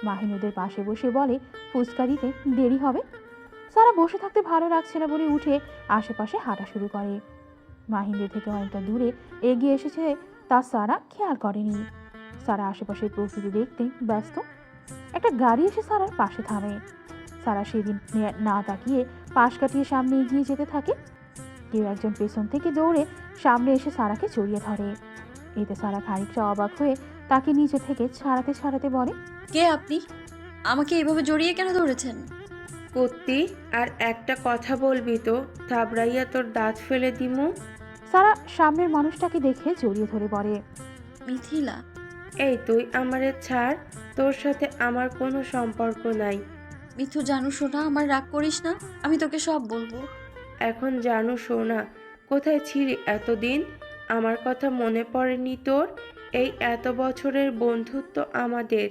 মাহিন ওদের পাশে বসে বলে ফুচকা দিতে দেরি হবে। সারা বসে থাকতে ভালো লাগছে না বলে উঠে আশেপাশে হাঁটা শুরু করে। মাহিনদের থেকে অনেকটা দূরে এগিয়ে এসেছে তা সারা খেয়াল করেনি। সারা আশেপাশের প্রকৃতি দেখতে ব্যস্ত। একটা গাড়ি এসে সারার পাশে থামে। সারা সেদিন না তাকিয়ে পাশ কাটিয়ে সামনে এগিয়ে যেতে থাকে। কেউ একজন পেছন থেকে দৌড়ে সামনে এসে সারাকে জড়িয়ে ধরে। এতে সারা খানিকটা অবাক হয়ে তাকে নিচে থেকে ছাড়াতে ছাড়াতে বলে, কে আপনি? আমাকে এইভাবে জড়িয়ে কেন ধরেছেন? কুত্তি, আর একটা কথা বলবি তো থাবড়াইয়া তোর দাঁত ফেলে দিমু। সারা সামনের মানুষটাকে দেখে জড়িয়ে ধরে বলে, মিথিলা। এই তুই আমারে ছাড়, তোর সাথে আমার কোনো সম্পর্ক নাই। মিথু, জানু শোনা, আমার রাগ করিস না, আমি তোকে সব বলবো। এখন জানু শোনা, কোথায় ছিলি এতদিন? আমার কথা মনে পড়েনি তোর? এই এত বছরের বন্ধুত্ব আমাদের।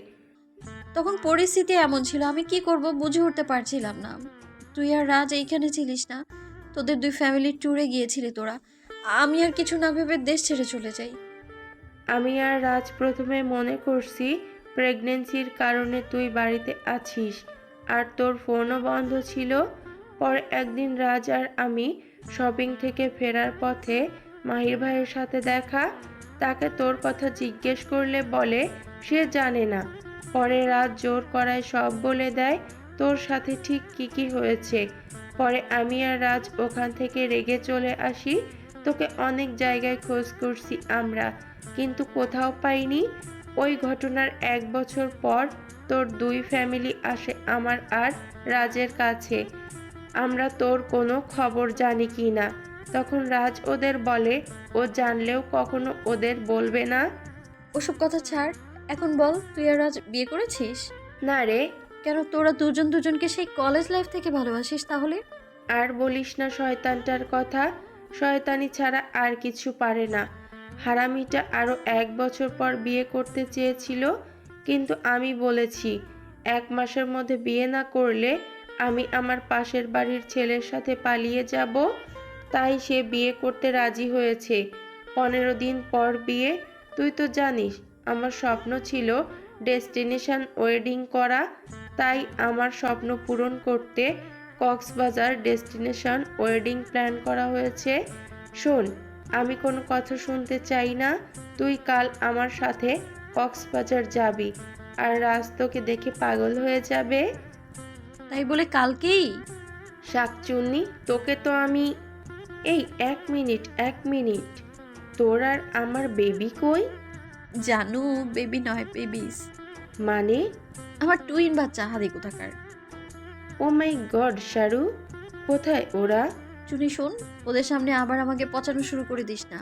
তখন পরিস্থিতি এমন ছিল, আমি কি করব বুঝে উঠতে পারছিলাম না। তুই আর রাজ এইখানে ছিলিস না, তোদের দুই ফ্যামিলির ট্যুরে গিয়েছিলি তোরা। আমি আর কিছু না ভেবে দেশ ছেড়ে চলে যাই। আমি আর রাজ প্রথমে মনে করছি প্রেগনেন্সির কারণে তুই বাড়িতে আছিস আর তোর ফোনও বন্ধ ছিল। পরে একদিন রাজ আর আমি শপিং থেকে ফেরার পথে মাহির ভাইয়ের সাথে দেখা। তাকে তোর কথা জিজ্ঞেস করলে বলে সে জানে না। পরে রাজ জোর করায় সব বলে দেয় তোর সাথে ঠিক কী হয়েছে। পরে আমি আর রাজ ওখান থেকে রেগে চলে আসি। তোকে অনেক জায়গায় খোঁজ করছি আমরা, কিন্তু কোথাও পাইনি। ওই ঘটনার 1 বছর পর তোর দুই ফ্যামিলি আসে আমার আর রাজের কাছে, আমরা তোর কোনো খবর জানি কি না। তখন রাজ ওদের বলে ও জানলেও কখনো ওদের বলবে না। ওসব কথা ছাড়, এখন বল তুই আর রাজ বিয়ে করেছিস? না রে। কেন, তোরা দুজন দুজনকে সেই কলেজ লাইফ থেকে ভালোবাসিস তাহলে? আর বলিস না শয়তানটার কথা, শয়তানি ছাড়া আর কিছু পারে না। হারামিটা আরও 1 বছর পর বিয়ে করতে চেয়েছিল, কিন্তু আমি বলেছি 1 মাসের মধ্যে বিয়ে না করলে আমি আমার পাশের বাড়ির ছেলের সাথে পালিয়ে যাব। তাই সে বিয়ে করতে রাজি হয়েছে। 15 দিন পর বিয়ে। তুই তো জানিস আমার স্বপ্ন ছিল ডেস্টিনেশন ওয়েডিং করা, তাই আমার স্বপ্ন পূরণ করতে কক্সবাজার ডেস্টিনেশন ওয়েডিং প্ল্যান করা হয়েছে। শোন, আমি কোনো কথা শুনতে চাই না। তুই কাল আমার সাথে কক্সবাজার যাবি, আর রাজ তোকে দেখে পাগল হয়ে যাবে। তাই বলে কালকেই? শাকচুন্নি, তোকে তো আমি... এই 1 মিনিট, তোর আর আমার বেবি কই? জানু, বেবি নয়, বেবিস। মানে? আমার টুইন বাচ্চা, হাদি কোথাকার। ও মাই গড শারু, কোথায় ওরা? চুনি শোন, ওদের সামনে আবার আমাকে পচানো শুরু করে দিস না।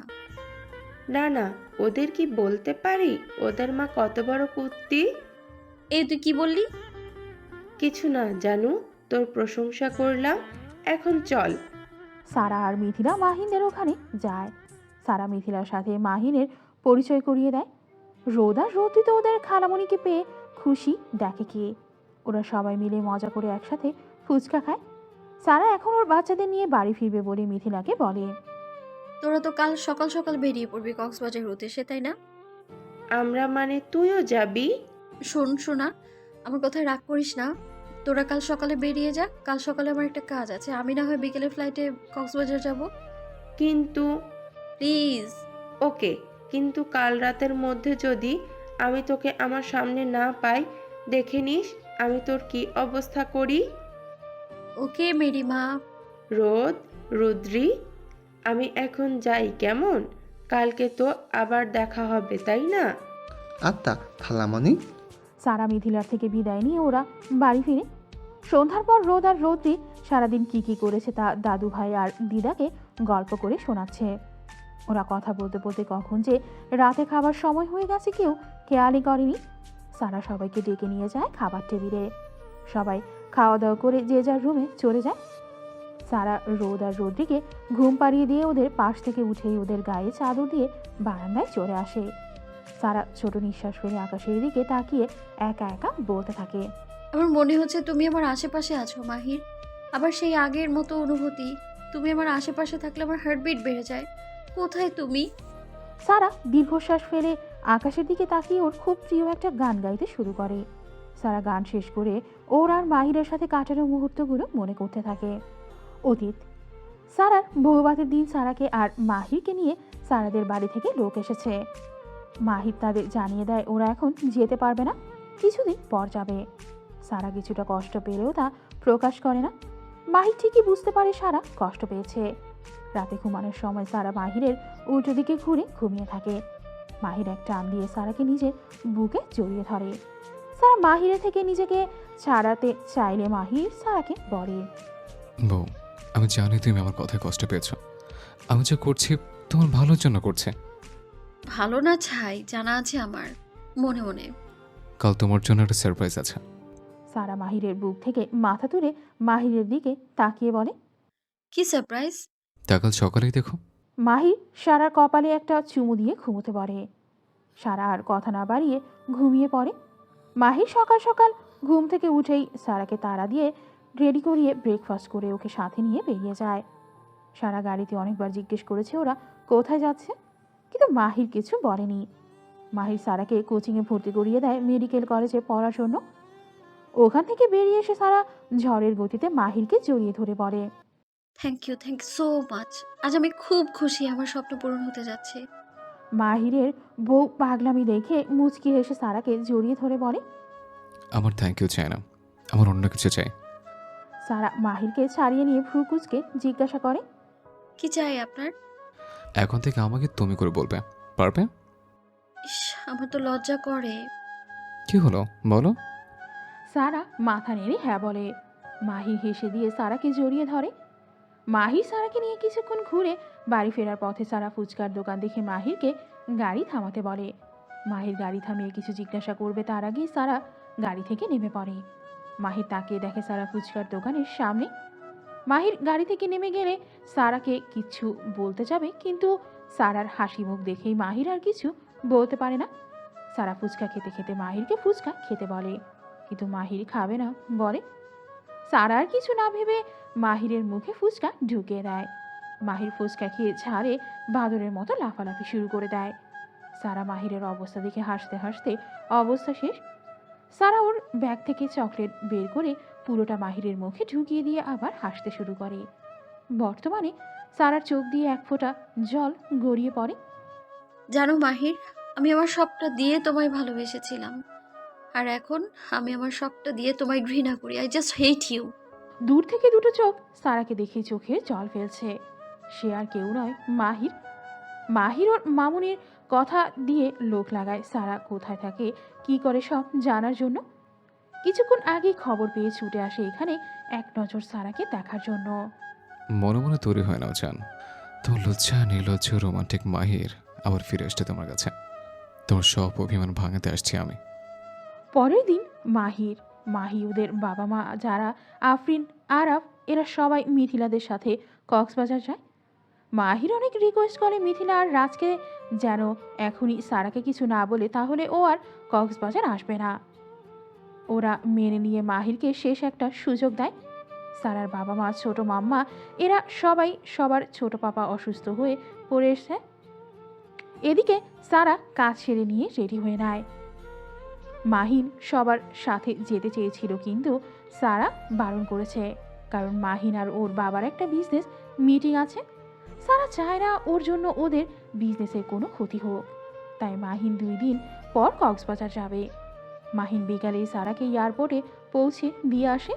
না না, ওদের কি বলতে পারি ওদের মা কত বড় কুত্তি? এই তুই কি বললি? কিছু না জানু, তোর প্রশংসা করলাম। এখন চল। সারা আর মিথিলা মাহিনের ওখানে যায়। সারা মিথিলার সাথে মাহিনের পরিচয় করিয়ে দেয়। রোদ আর রৌদ্রি তো ওদের খালামণিকে পেয়ে খুশি দেখে কে। ওরা সবাই মিলে মজা করে একসাথে ফুচকা খায়। সারা এখন ওর বাচ্চাদের নিয়ে বাড়ি ফিরবে বলে মিথিলাকে বলে, তোরা তো কাল সকাল সকাল বেরিয়ে পড়বি কক্সবাজার উদ্দেশ্যে, তাই না? আমরা মানে তুইও যাবি? শোন শোনা, আমার কথায় রাগ করিস না। তোরা কাল সকালে বেরিয়ে যা, কাল সকালে আমার একটা কাজ আছে। আমি না হয় বিকেলের ফ্লাইটে কক্সবাজার যাব। কিন্তু প্লিজ। ওকে, কিন্তু কাল রাতের মধ্যে যদি আমি তোকে আমার সামনে না পাই, দেখে নিস আমি তোর কি অবস্থা করি। ওকে মেরি মা। রোদ, রুদ্রি, আমি এখন যাই কেমন? কালকে তো আবার দেখা হবে, তাই না? আত্মা খালামণি। সারা মিথিলার থেকে বিদায় নিয়ে ওরা বাড়ি ফিরে। সন্ধ্যার পর রোদ আর রৌদ্রি সারাদিন কি করেছে তা দাদু ভাই আর দিদাকে গল্প করে শোনাচ্ছে। ওরা কথা বলতে বলতে কখন যে রাতে খাবার সময় হয়ে গেছে কেউ খেয়ালই করেনি। সারা সবাইকে ডেকে নিয়ে যায় খাবার টেবিলে। সবাই খাওয়া দাওয়া করে যে যার রুমে চলে যায়। সারা রোদ আর রোদ্রিকে ঘুম পাড়িয়ে দিয়ে ওদের পাশ থেকে উঠেই ওদের গায়ে চাদর দিয়ে বারান্দায় চলে আসে। সারা ছোট নিঃশ্বাস ফেলে আকাশের দিকে তাকিয়ে একা একা বলতে থাকে, আমার মনে হচ্ছে তুমি আমার আশেপাশে আছো মাহির। আবার সেই আগের মতো অনুভূতি, তুমি আমার আশেপাশে থাকলে আমার হার্টবিট বেড়ে যায়। কোথায় তুমি? সারা দীর্ঘশ্বাস ফেলে আকাশের দিকে তাকিয়ে ওর খুব প্রিয় একটা গান গাইতে শুরু করে। সারা গান শেষ করে ওর আর মাহিরের সাথে কাটানো মুহূর্তগুলো মনে করতে থাকে। অতীত, সারার বউভাতের দিন সারাকে আর মাহিরকে নিয়ে সারাদের বাড়ি থেকে লোক এসেছে। মাহির তাদের জানিয়ে দেয় ওরা এখন যেতে পারবে না, কিছুদিন পর যাবে। সারা কিছুটা কষ্ট পেলেও তা প্রকাশ করে না। মাহির ঠিকই বুঝতে পারে সারা কষ্ট পেয়েছে। রাতে ঘুমানোর সময় সারা মাহিরের উল্টো দিকে ঘুরে ঘুমিয়ে থাকে। মাহির এক টান দিয়ে সারাকে নিজের বুকে জড়িয়ে ধরে। সারা মাহিরের থেকে নিজেকে ছাড়াতে চাইলে মাহির সারাকে বলে, বউ, আমি জানি তুমি আমার কথায় কষ্ট পেয়েছ। আমি যা করছি তোমার ভালোর জন্য করছে। ভালো না ছাই জানা আছে আমার মনে মনে। কাল তোমার জন্য একটা সারপ্রাইজ আছে। সারা মাহিরের বুক থেকে মাথা তুলে মাহিরের দিকে তাকিয়ে বলে, কি সারপ্রাইজ? তা কাল সকালেই দেখো। মাহির সারার কপালে একটা চুমু দিয়ে ঘুমোতে পারে। সারা আর কথা না বাড়িয়ে ঘুমিয়ে পড়ে। মাহির সকাল সকাল ঘুম থেকে উঠেই সারাকে তাড়া দিয়ে রেডি করিয়ে ব্রেকফাস্ট করে ওকে সাথে নিয়ে বেরিয়ে যায়। সারা গাড়িতে অনেকবার জিজ্ঞেস করেছে ওরা কোথায় যাচ্ছে, কিন্তু মাহির কিছু বলেনি। মাহির সারাকে কোচিংয়ে ভর্তি করিয়ে দেয় মেডিকেল কলেজে পড়ার জন্য। ওখান থেকে বেরিয়ে এসে সারা ঝড়ের গতিতে মাহিরকে জড়িয়ে ধরে পড়ে, থ্যাংক ইউ সো মাচ। আজ আমি খুব খুশি, আমার স্বপ্ন পূরণ হতে যাচ্ছে। মাহিরের বউ পাগলামি দেখে মুচকি হেসে সারাকে জড়িয়ে ধরে বলে, আমার থ্যাংক ইউ চাই না, আমার অন্য কিছু চাই। সারা মাহিরকে ছাড়িয়ে নিয়ে ভ্রু কুচকে জিজ্ঞাসা করে, কি চাই আপনার? এখন থেকে আমাকে তুমি করে বলবে, পারবে? ইস, আমার তো লজ্জা করে। কি হলো বলো। সারা মাথা নেড়ে হ্যাঁ বলে। মাহির হেসে দিয়ে সারাকে জড়িয়ে ধরে। মাহির সারাকে নিয়ে কিছুক্ষণ ঘুরে বাড়ি ফেরার পথে সারা ফুচকার দোকান দেখে মাহিরকে গাড়ি থামাতে বলে। মাহির গাড়ি থামিয়ে কিছু জিজ্ঞাসা করবে তার আগেই সারা গাড়ি থেকে নেমে পড়ে। মাহির তাকিয়ে দেখে সারা ফুচকার দোকানের সামনে। মাহির গাড়ি থেকে নেমে গেলে সারাকে কিছু বলতে যাবে, কিন্তু সারার হাসি মুখ দেখেই মাহির আর কিছু বলতে পারে না। সারা ফুচকা খেতে খেতে মাহিরকে ফুচকা খেতে বলে, কিন্তু মাহির খাবে না বলে। সারা আর কিছু না ভেবে মাহিরের মুখে ফুচকা ঢুকিয়ে দেয়। মাহির ফুচকা খেয়ে ঝাড়ে বাদরের মতো লাফালাফি শুরু করে দেয়। সারা মাহিরের অবস্থা দেখে হাসতে হাসতে অবস্থা শেষ। সারা ওর ব্যাগ থেকে চকলেট বের করে পুরোটা মাহিরের মুখে ঢুকিয়ে দিয়ে আবার হাসতে শুরু করে। বর্তমানে সারার চোখ দিয়ে এক ফোঁটা জল গড়িয়ে পড়ে। জানো মাহির, আমি আমার সবটা দিয়ে তোমায় ভালোবেসেছিলাম, আর এখন আমি আমার সবটা দিয়ে তোমায় ঘৃণা করি। I just hate you. দূর থেকে দুটো চোখ সারাকে দেখে চোখে জল ফেলছে। সে আর কেউ নয়, মাহির। মাহির ওর মামুনির কথা দিয়ে লোক লাগায় সারা কোথায় থাকে কি করে সব জানার জন্য। কিছুক্ষণ আগে খবর পেয়ে ছুটে আসে এখানে এক নজর সারাকে দেখার জন্য। মনে মনে তৈরি হয় না জান, তোমার লজ্জা নির্লজ্জ রোমান্টিক মাহির আবার ফিরে আসছে তোমার কাছে। তোমার সব অভিমান ভাঙাতে আসছি আমি। পরের দিন মাহি ওদের বাবা মা যারা আফরিন আরাফ এরা সবাই মিথিলাদের সাথে কক্সবাজার যায়। মাহির অনেক রিকোয়েস্ট করে মিথিলা আর রাজকে যেন এখনই সারাকে কিছু না বলে, তাহলে ও আর কক্সবাজার আসবে না। ওরা মেনে নিয়ে মাহিরকে শেষ একটা সুযোগ দেয়। সারার বাবা মা, ছোট মাম্মা এরা সবাই সবার ছোট পাপা অসুস্থ হয়ে পড়ে এসছে। এদিকে সারা কাজ সেরে নিয়ে রেডি হয়ে নেয়। মাহিন সবার সাথে যেতে চেয়েছিল, কিন্তু সারা বারণ করেছে, কারণ মাহিন আর ওর বাবার একটা বিজনেস মিটিং আছে। সারা চায় না ওর জন্য ওদের বিজনেসের কোনো ক্ষতি হোক, তাই মাহিন 2 দিন পর কক্সবাজার যাবে। মাহিন বিকালে সারাকে এয়ারপোর্টে পৌঁছে দিয়ে আসে।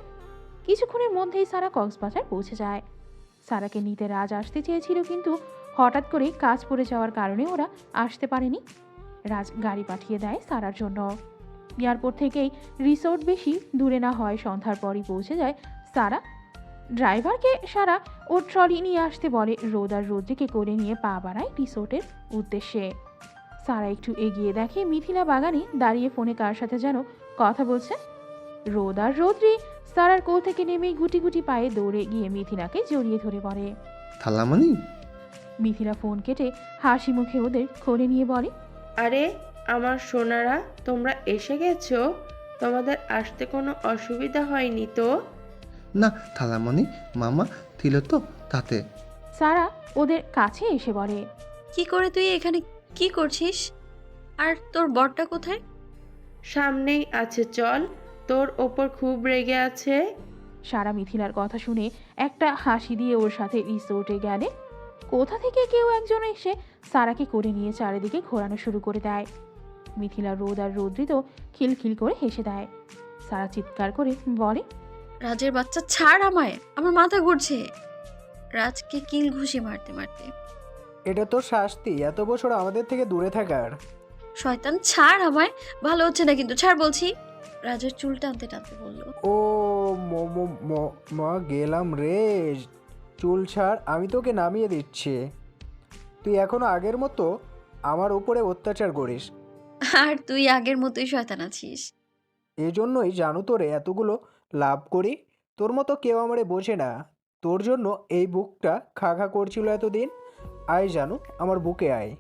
কিছুক্ষণের মধ্যেই সারা কক্সবাজার পৌঁছে যায়। সারাকে নিতে রাজ আসতে চেয়েছিল, কিন্তু হঠাৎ করে কাজ পড়ে যাওয়ার কারণে ওরা আসতে পারেনি। রাজ গাড়ি পাঠিয়ে দেয় সারার জন্য। এয়ারপোর্ট থেকেই রিসোর্ট বেশি দূরে না হয় সন্ধ্যার পরই পৌঁছে যায় সারা। ড্রাইভারকে সারা ওর ট্রলি নিয়ে আসতে বলে। রোদ আর রোদ্রিকে করে নিয়ে পা বাড়ায় রিসোর্টের উদ্দেশ্যে। সারা একটু এগিয়ে দেখে মিথিলা বাগানে দাঁড়িয়ে ফোনে কার সাথে যেন কথা বলছে। রোদ আর রোদ্রি সারার কোল থেকে নেমেই গুটি গুটি পায়ে দৌড়ে গিয়ে মিথিলাকে জড়িয়ে ধরে বলে। থালামণি, মিথিলা ফোন কেটে হাসি মুখে ওদের কোলে নিয়ে বলে, আরে আমার সোনারা, তোমরা এসে গেছো? তোমাদের আসতে কোনো অসুবিধা হয়নি তো? না থালামণি, মামা ছিল তো তাতে। সারা ওদের কাছে এসে বলে, কি করে তুই এখানে কি করছিস? আর তোর বরটা কোথায়? সামনেই আছে, চল। তোর ওপর খুব রেগে আছে। সারা মিথিলার কথা শুনে একটা হাসি দিয়ে ওর সাথে রিসোর্টে গেলে কোথা থেকে কেউ একজন এসে সারাকে করে নিয়ে চারিদিকে ঘোরানো শুরু করে দেয়। মিথিলা, রোদ আর রৌদ্রি তো খিলখিল করে হেসে দেয়। সারা চিৎকার করে বলে, রাজের বাচ্চা ছাড় আমায়, আমার মাথা ঘুরছে। রাজকে কিল ঘুষি মারতে মারতে। এটা তো শাস্তি এত বছর আমাদের থেকে দূরে থাকার। শয়তান ছাড় আমায়, ভালো হচ্ছে না কিন্তু, ছাড় বলছি। রাজের চুল টানতে টানতে বলল, ও মা গেলাম রে। চুল ছাড়, আমি তোকে নামিয়ে দিচ্ছি। তুই এখনো আগের মতো আমার উপরে অত্যাচার করিস। আর তুই আগের মতোই শয়তান আছিস। এই জন্যই জানো তোরে এতগুলো লাভ করি। তোর মতো কেউ আমারে বোঝে না। তোর জন্য এই বুকটা খা খা করছিল এতদিন। আয় জানু, আমার বুকে আয়।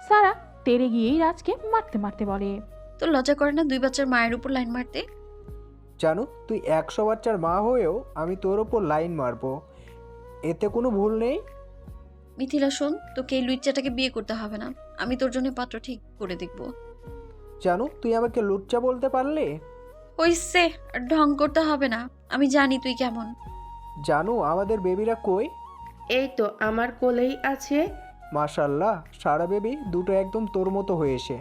সারা তেরে গিয়েই রাজকে মারতে মারতে বলে, তোর লজ্জা করে না 2 বাচ্চার মায়ের উপর লাইন মারতে? জানু, তুই 100 বাচ্চার মা হয়েও আমি তোর ওপর লাইন মারবো, এতে কোনো ভুল নেই। মিথিলা শোন, তোকে এই লুচ্চাটাকে বিয়ে করতে হবে না। আমি তোর জন্য পাত্র ঠিক করে দেখব। জানু, তুই আমাকে লুচ্চা বলতে পারলে? হইছে, ঢং করতে হবে না, আমি জানি তুই কেমন। জানু, আমাদের বেবিরা কই? এই তো আমার কোলেই আছে। মাশাল্লাহ, সারা বেবি দুটো একদম তোর মতো হয়েছে।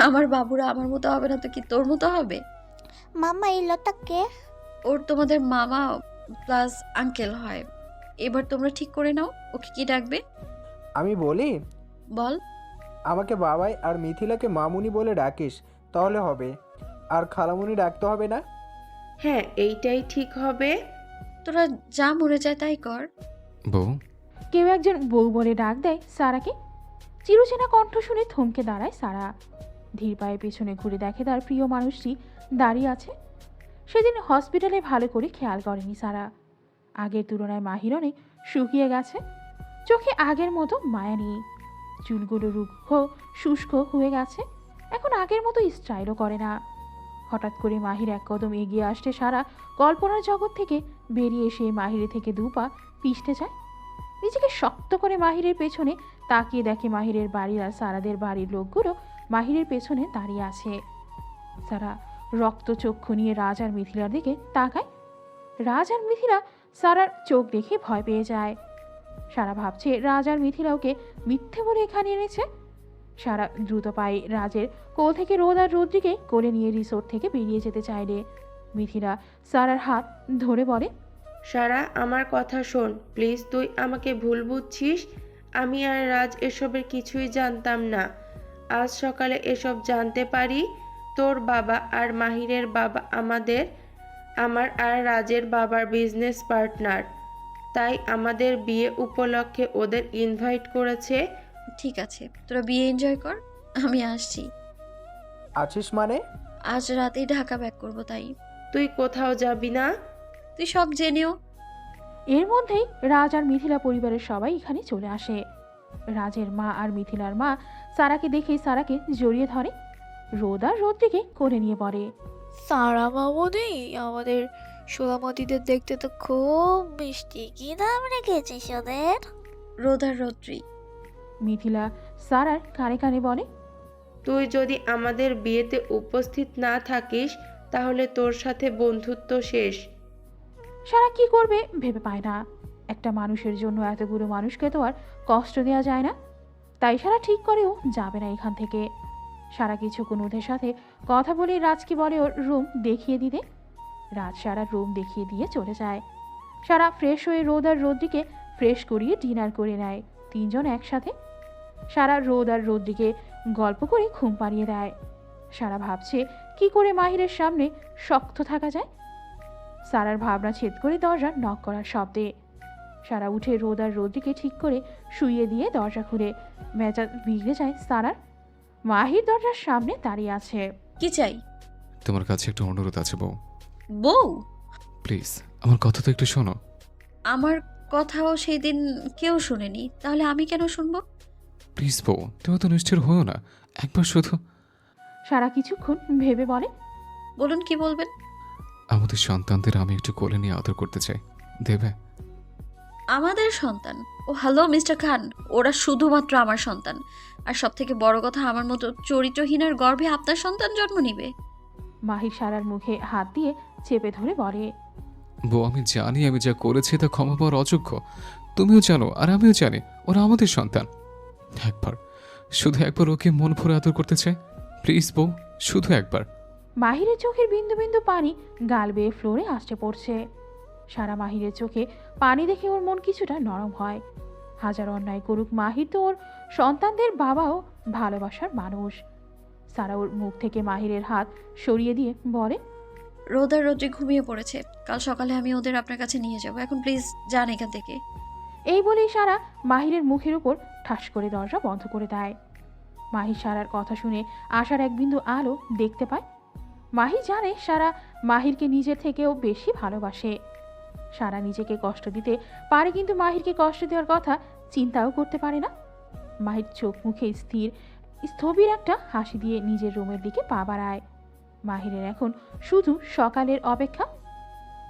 আমার বাবুরা আমার মতো হবে না তো কি তোর মতো হবে? মাম্মা এই লোকটা কে? ওর তোমাদের মামা প্লাস আঙ্কেল হয়। এবার তোমরা ঠিক করে নাও ওকে কি ডাকবে। আমি বলি, বল। আমাকে বাবাই আর মিথিলাকে মামুনি বলে ডাকিস, তাহলে হবে। আর খালামুনি ডাকতে হবে না? হ্যাঁ, এইটাই ঠিক হবে। তোরা যা মরে যায় তাই কর। বউ, কেউ একজন বউ বলে ডাক দেয় সারাকে। চিরচেনা কণ্ঠ শুনে থমকে দাঁড়ায় সারা। ধীর পায়ে পেছনে ঘুরে দেখে তার প্রিয় মানুষটি দাঁড়িয়ে আছে। সেদিন হসপিটালে ভালো করে খেয়াল করেনি সারা। আগের তুলনায় মাহির অনেক শুকিয়ে গেছে। চোখে আগের মতো মায়া নেই। চুলগুলো রুক্ষ শুষ্ক হয়ে গেছে। এখন আগের মতো স্টাইলও করে না। হঠাৎ করে মাহির এক কদম এগিয়ে আসতে সারা কল্পনার জগৎ থেকে বেরিয়ে এসে মাহিরের থেকে 2 পা পিছতে যায়। নিজেকে শক্ত করে মাহিরের পেছনে তাকিয়ে দেখে মাহিরের বাড়ির আর সারাদের বাড়ির লোকগুলো মাহিরের পেছনে দাঁড়িয়ে আছে। সারা রক্তচক্ষু নিয়ে রাজ আর মিথিলার দিকে তাকায়। রাজ আর মিথিলা সারার চোখ দেখে ভয় পেয়ে যায়। সারা ভাবছে রাজ আর মিথিলা ওকে মিথ্যে বলে এখানে এনেছে। সারা দ্রুত পায়ে রাজের কোল থেকে রোদ আর রৌদ্রিকে কোলে নিয়ে রিসোর্ট থেকে বেরিয়ে যেতে চাইলে মিথিলা সারার হাত ধরে বলে, সারা, আমার কথা শোন প্লিজ। তুই আমাকে ভুল বুঝছিস। আমি আর রাজ এসবের কিছুই জানতাম না। আজ সকালে এসব জানতে পারি। তোর বাবা আর মাহিরের বাবা আমার আর রাজের বাবার বিজনেস পার্টনার। তাই আমাদের বিয়ে উপলক্ষে ওদের ইনভাইট করেছে। ঠিক আছে, তোরা বিয়ে এনজয় কর, আমি আসছি। আছিস মানে? আজ রাতেই ঢাকা ব্যাক করবো। তাই তুই কোথাও যাবি না? তুই সব জেনেও। এর মধ্যেই রাজ আর মিথিলা পরিবারের সবাই এখানে চলে আসে। রাজের মা আর মিথিলার মা সারাকে দেখেই সারাকে জড়িয়ে ধরে। রোদ আর রৌদ্রিকে কোলে নিয়ে পড়ে। সারা মামুনি, আমাদের সোনামতিদের দেখতে তো খুব মিষ্টি। কি নাম রেখেছিস ওদের? রোদ আর রৌদ্রি। মিথিলা সারার কানে কানে বলে, তুই যদি আমাদের বিয়েতে উপস্থিত না থাকিস তাহলে তোর সাথে বন্ধুত্ব শেষ। সারা কি করবে ভেবে পায় না। একটা মানুষের জন্য এতগুলো মানুষকে তো আর কষ্ট দেওয়া যায় না। তাই সারা ঠিক করেও যাবে না এখান থেকে। সারা কিছুক্ষণ ওদের সাথে কথা বলে রাজকে বলে ওর রুম দেখিয়ে দিতে। রাজ সারার রুম দেখিয়ে দিয়ে চলে যায়। সারা ফ্রেশ হয়ে রোদ আর রৌদ্রিকে ফ্রেশ করিয়ে ডিনার করে নেয় 3 জন একসাথে। সারা রোদ আর রৌদ্রিকে গল্প করে ঘুম পাড়িয়ে দেয়। সারা ভাবছে কি করে মাহিরের সামনে শক্ত থাকা যায়। সারার ভাবনা ছেদ করে দরজা নক করার শব্দে সারা উঠে রোদ আর রৌদ্রিকে ঠিক করে শুইয়ে দিয়ে দরজা খুলে মেজাজ বিগড়ে যায় সারার। মাহির দরজার সামনে দাঁড়িয়ে আছে। কি চাই? তোমার কাছে একটা অনুরোধ আছে বউ। বউ? প্লিজ আমার কথা তো একটু শোনো। আমার কথাও সেই দিন কেউ শুনেনি, তাহলে আমি কেন শুনবো? প্লিজ বউ, তুমি তো নিশ্চয় হও না, একবার শুধু। সারা কিছুক্ষণ ভেবে বলে, বলুন কি বলবেন? আমাদের সন্তানদের আমি একটু কোলে নিয়ে আদর করতে চাই, দেবে? আমাদের সন্তান? ও হ্যালো মিস্টার খান, ওরা শুধুমাত্র আমার সন্তান। আর সব থেকে বড় কথা, আমার মতো চরিত্রহীনার গর্ভে আপনার সন্তান জন্ম নিবে? মাহির সারার মুখে হাত দিয়ে চেপে ধরে বলে, বউ আমি জানি আমি যা করেছি তা ক্ষমা পাওয়ার অযোগ্য, তুমিও জানো আর আমিও জানি ওরা আমাদের সন্তান। একবার, শুধু একবার ওকে মন ভরে আদর করতে চাই, প্লিজ বউ, শুধু একবার। মাহিরের চোখের বিন্দু বিন্দু পানি গাল বেয়ে ফ্লোরে আসতে পড়ছে। সারা মাহিরের চোখে পানি দেখে ওর মন কিছুটা নরম হয়। হাজার অন্যায় করুক, মাহির তো ওর সন্তানদের বাবাও ভালোবাসার মানুষ। সারা ওর মুখ থেকে মাহিরের হাত সরিয়ে দিয়ে বলে, রোদ আর রোদ্রি ঘুমিয়ে পড়েছে, কাল সকালে আমি ওদের আপনার কাছে নিয়ে যাব। এখন প্লিজ যান এখান থেকে। এই বলেই সারা মাহিরের মুখের উপর ঠাস করে দরজা বন্ধ করে দেয়। মাহির সারার কথা শুনে আশার এক বিন্দু আলো দেখতে পায়। মাহি জানে সারা মাহিরকে নিজের থেকেও বেশি ভালোবাসে। সারা নিজেকে কষ্ট দিতে পারে, কিন্তু মাহিরকে কষ্ট দেওয়ার কথা চিন্তাও করতে পারে না। মাহির চোখ মুখে স্থবির একটা হাসি দিয়ে নিজের রুমের দিকে পা বাড়ায়। মাহিরের এখন শুধু সকালের অপেক্ষা।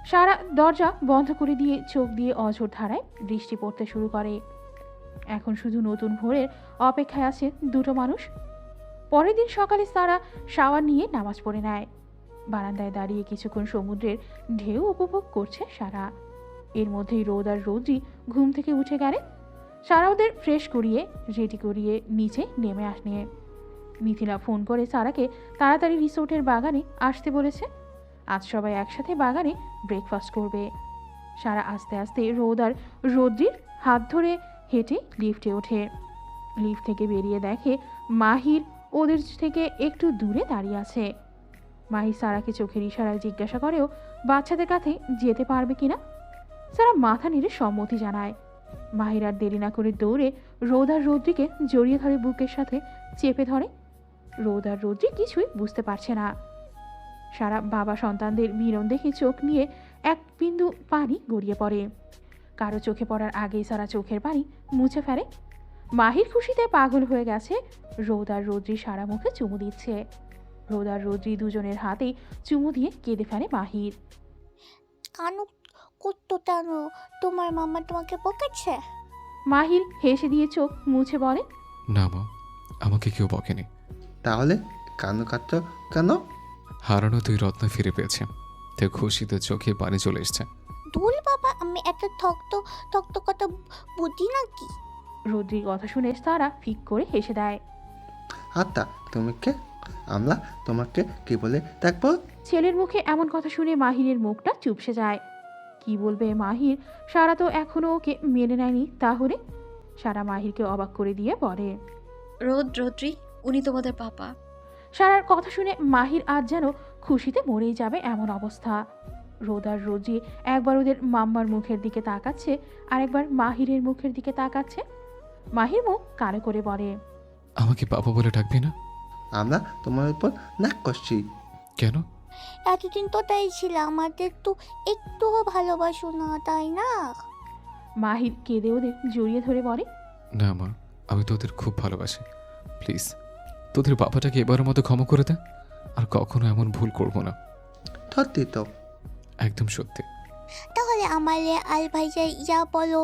সারা দরজা বন্ধ করে দিয়ে চোখ দিয়ে অঝোর ধারায় বৃষ্টি পড়তে শুরু করে। এখন শুধু নতুন ভোরের অপেক্ষায় আছে দুটো মানুষ। পরের দিন সকালে সারা শাওয়ার নিয়ে নামাজ পড়ে নেয়। বারান্দায় দাঁড়িয়ে কিছুক্ষণ সমুদ্রের ঢেউ উপভোগ করছে সারা। এর মধ্যেই রোদ আর রোদ্রি ঘুম থেকে উঠে গেলে। সারা ওদের ফ্রেশ করিয়ে রেডি করিয়ে নিচে নেমে আসে। মিথিলা ফোন করে সারাকে তাড়াতাড়ি রিসোর্টের বাগানে আসতে বলেছে। আজ সবাই একসাথে বাগানে ব্রেকফাস্ট করবে। সারা আস্তে আস্তে রোদ আর রোদ্রির হাত ধরে হেঁটে লিফটে ওঠে। লিফট থেকে বেরিয়ে দেখে মাহির ওদের থেকে একটু দূরে দাঁড়িয়ে আছে। মাহির সারাকে চোখের ইশারায় জিজ্ঞাসা করেও বাচ্চাদের কাছে যেতে পারবে কিনা। সারা মাথা নেড়ে সম্মতি জানায়। মাহির আর দেরি না করে দৌড়ে রোদ আর রৌদ্রিকে জড়িয়ে ধরে বুকের সাথে চেপে ধরে। রোদ আর রৌদ্রি কিছুই বুঝতে পারছে না। সারা বাবা সন্তানদের মিলন দেখে চোখ নিয়ে এক বিন্দু পানি গড়িয়ে পড়ে। কারো চোখে পড়ার আগেই সারা চোখের পানি মুছে ফেলে। মাহির খুশিতে পাগল হয়ে গেছে। রোদ আর রৌদ্রি সারা মুখে চুমু দিচ্ছে। রোদ আর রৌদ্রি দুজনের হাতেই চুমু দিয়ে কেঁদে ফেলে মাহির। কানু করতো কেন? তোমার মামা তোমাকে বকেছে? মাহির হেসে দিয়ে চোখ মুছে বলে, না মা, আমাকে কেউ বকেনি। তাহলে কান্না কাটছ কেন? হারানো দুই রত্ন ফিরে পেয়েছে, তাই খুশিতে চোখে পানি চলে এসছে। ধুল বাবা, আমি এত থক্ত কথা বুঝি নাকি? রৌদ্রির কথা শুনে তারা ফিক করে হেসে দেয়। আত্মা তুমি কে? আমরা তোমাকে কি বলে ডাকবো? ছেলের মুখে এমন কথা শুনে মাহিরের মুখটা চুপসে যায়। কি বলবে মাহির? সারা তো এখনো ওকে মেনে নেয়নি। তাহলে সারা মাহিরকে অবাক করে দিয়ে বলে, রোদ্রি, উনি তোমাদের পাপা। সারার কথা শুনে মাহির আজ যেন খুশিতে মরেই যাবে এমন অবস্থা। রোদ আর রোজি একবার ওদের মাম্মার মুখের দিকে তাকাচ্ছে, আর একবার মাহিরের মুখের দিকে তাকাচ্ছে। মাহির মুখ কালো করে বলে, আমাকে বাবা বলে ডাকবি না? আমরা তোমার উপর নাক করছি। কেন? এতদিন তো তাই ছিল, আমাদের তো একটুও ভালোবাসো না, তাই না? মাহির কেঁদে ওদের জড়িয়ে ধরে বলে, না মা, আমি তোদের খুব ভালোবাসি, প্লিজ তোদের বাবাটাকে এবারের মতো ক্ষমা করে দে, আর কখনো এমন ভুল করব না। সত্যি তো? একদম সত্যি। তাহলে আমারে আল ভাইয়া ইয়া বলো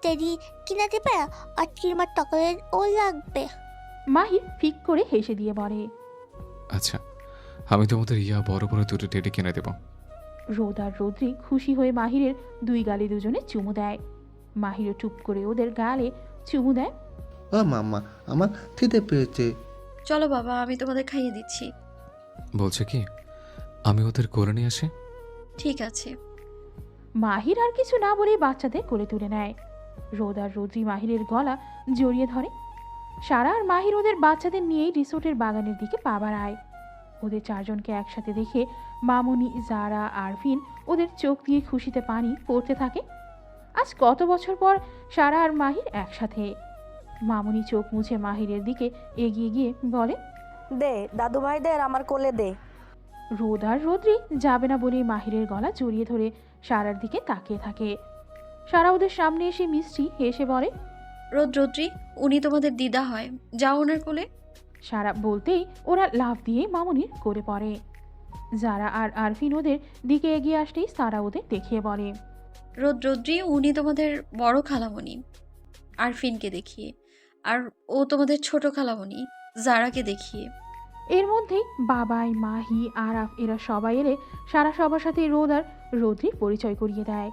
তেরি কিনা দেবে, আর কিমার চকলেট ও লাগবে। মাহির ফিক করে হেসে দিয়ে বলে, আচ্ছা, আমি তোমাদের ইয়া বড় বড় দুটো টেডি কিনে দেব। রোদ আর রৌদ্রি খুশি হয়ে মাহিরের দুই গালে দুজনে চুমু দেয়। মাহিরও চুপ করে ওদের গালে চুমু দেয়। ও মাম্মা, আমার খিদে পেয়েছে। চলো বাবা, আমি তোমাদের খাইয়ে দিচ্ছি। বলছে কি আমি ওদের করে নিয়ে আসি? ঠিক আছে। মাহির আর কিছু না বলে বাচ্চাদের কোলে তুলে নেয়। রোদ আর রৌদ্রি মাহিরের গলা জড়িয়ে ধরে। সারা আর মাহির ওদের বাচ্চাদের নিয়েই রিসোর্টের বাগানের দিকে পা বাড়ায়। ওদের চারজনকে একসাথে দেখে মামুনি, জারা, আরফিন ওদের চোখ দিয়ে খুশিতে পানি পড়তে থাকে। আজ কত বছর পর সারা আর মাহির একসাথে। মামুনি চোখ মুছে মাহিরের দিকে এগিয়ে গিয়ে বলে, দে দাদু ভাইদের আমার কোলে দে। রোদ আর রোদ্রি যাবে না বলে মাহিরের গলা জড়িয়ে ধরে সারার দিকে তাকিয়ে থাকে। সারা ওদের সামনে এসে মিষ্টি হেসে বলে, রৌদ্রী, উনি তোমাদের দিদা হয়, যাও ওনার কোলে। সারা বলতেই ওরা লাফ দিয়ে মামুনির কোলে পড়ে। যারা আর আরফিন ওদের দিকে এগিয়ে আসতেই সারা ওদের দেখিয়ে বলে, রৌদ্রী, উনি তোমাদের বড় খালামণি আরফিনকে দেখিয়ে, আর ও তোমাদের ছোট খালামণি জারাকে দেখিয়ে। এর মধ্যেই বাবাই, মাহি, আরাফ এরা সবাই এলে সারা সবার সাথে রোদ আর রৌদ্রির পরিচয় করিয়ে দেয়।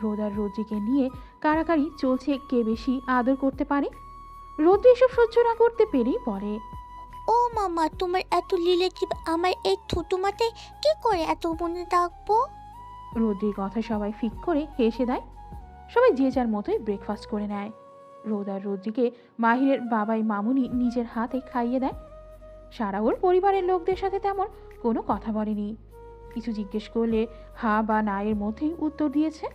রোদ আর রৌদ্রিকে নিয়ে কারাকারি চলছে কে বেশি আদর করতে পারে। রৌদ্রি এসব সহ্য না করতে পেরেই বলে, ও মামা, তোমার এত রিলেটিভ আমার এই থুতুমাতে কি করে এত মনে রাখবো? রৌদ্রির কথা সবাই ফিক করে হেসে দেয়। সবাই যে যার মতোই ব্রেকফাস্ট করে নেয়। রোদ আর রৌদ্রিকে মাহিরের বাবাই মামুনি নিজের হাতে খাইয়ে দেয়। সারা ওর পরিবারের লোকদের সাথে তেমন কোনো কথা বলেনি। কিছু জিজ্ঞেস করলে হা বা না এর মধ্যেই উত্তর দিয়েছে।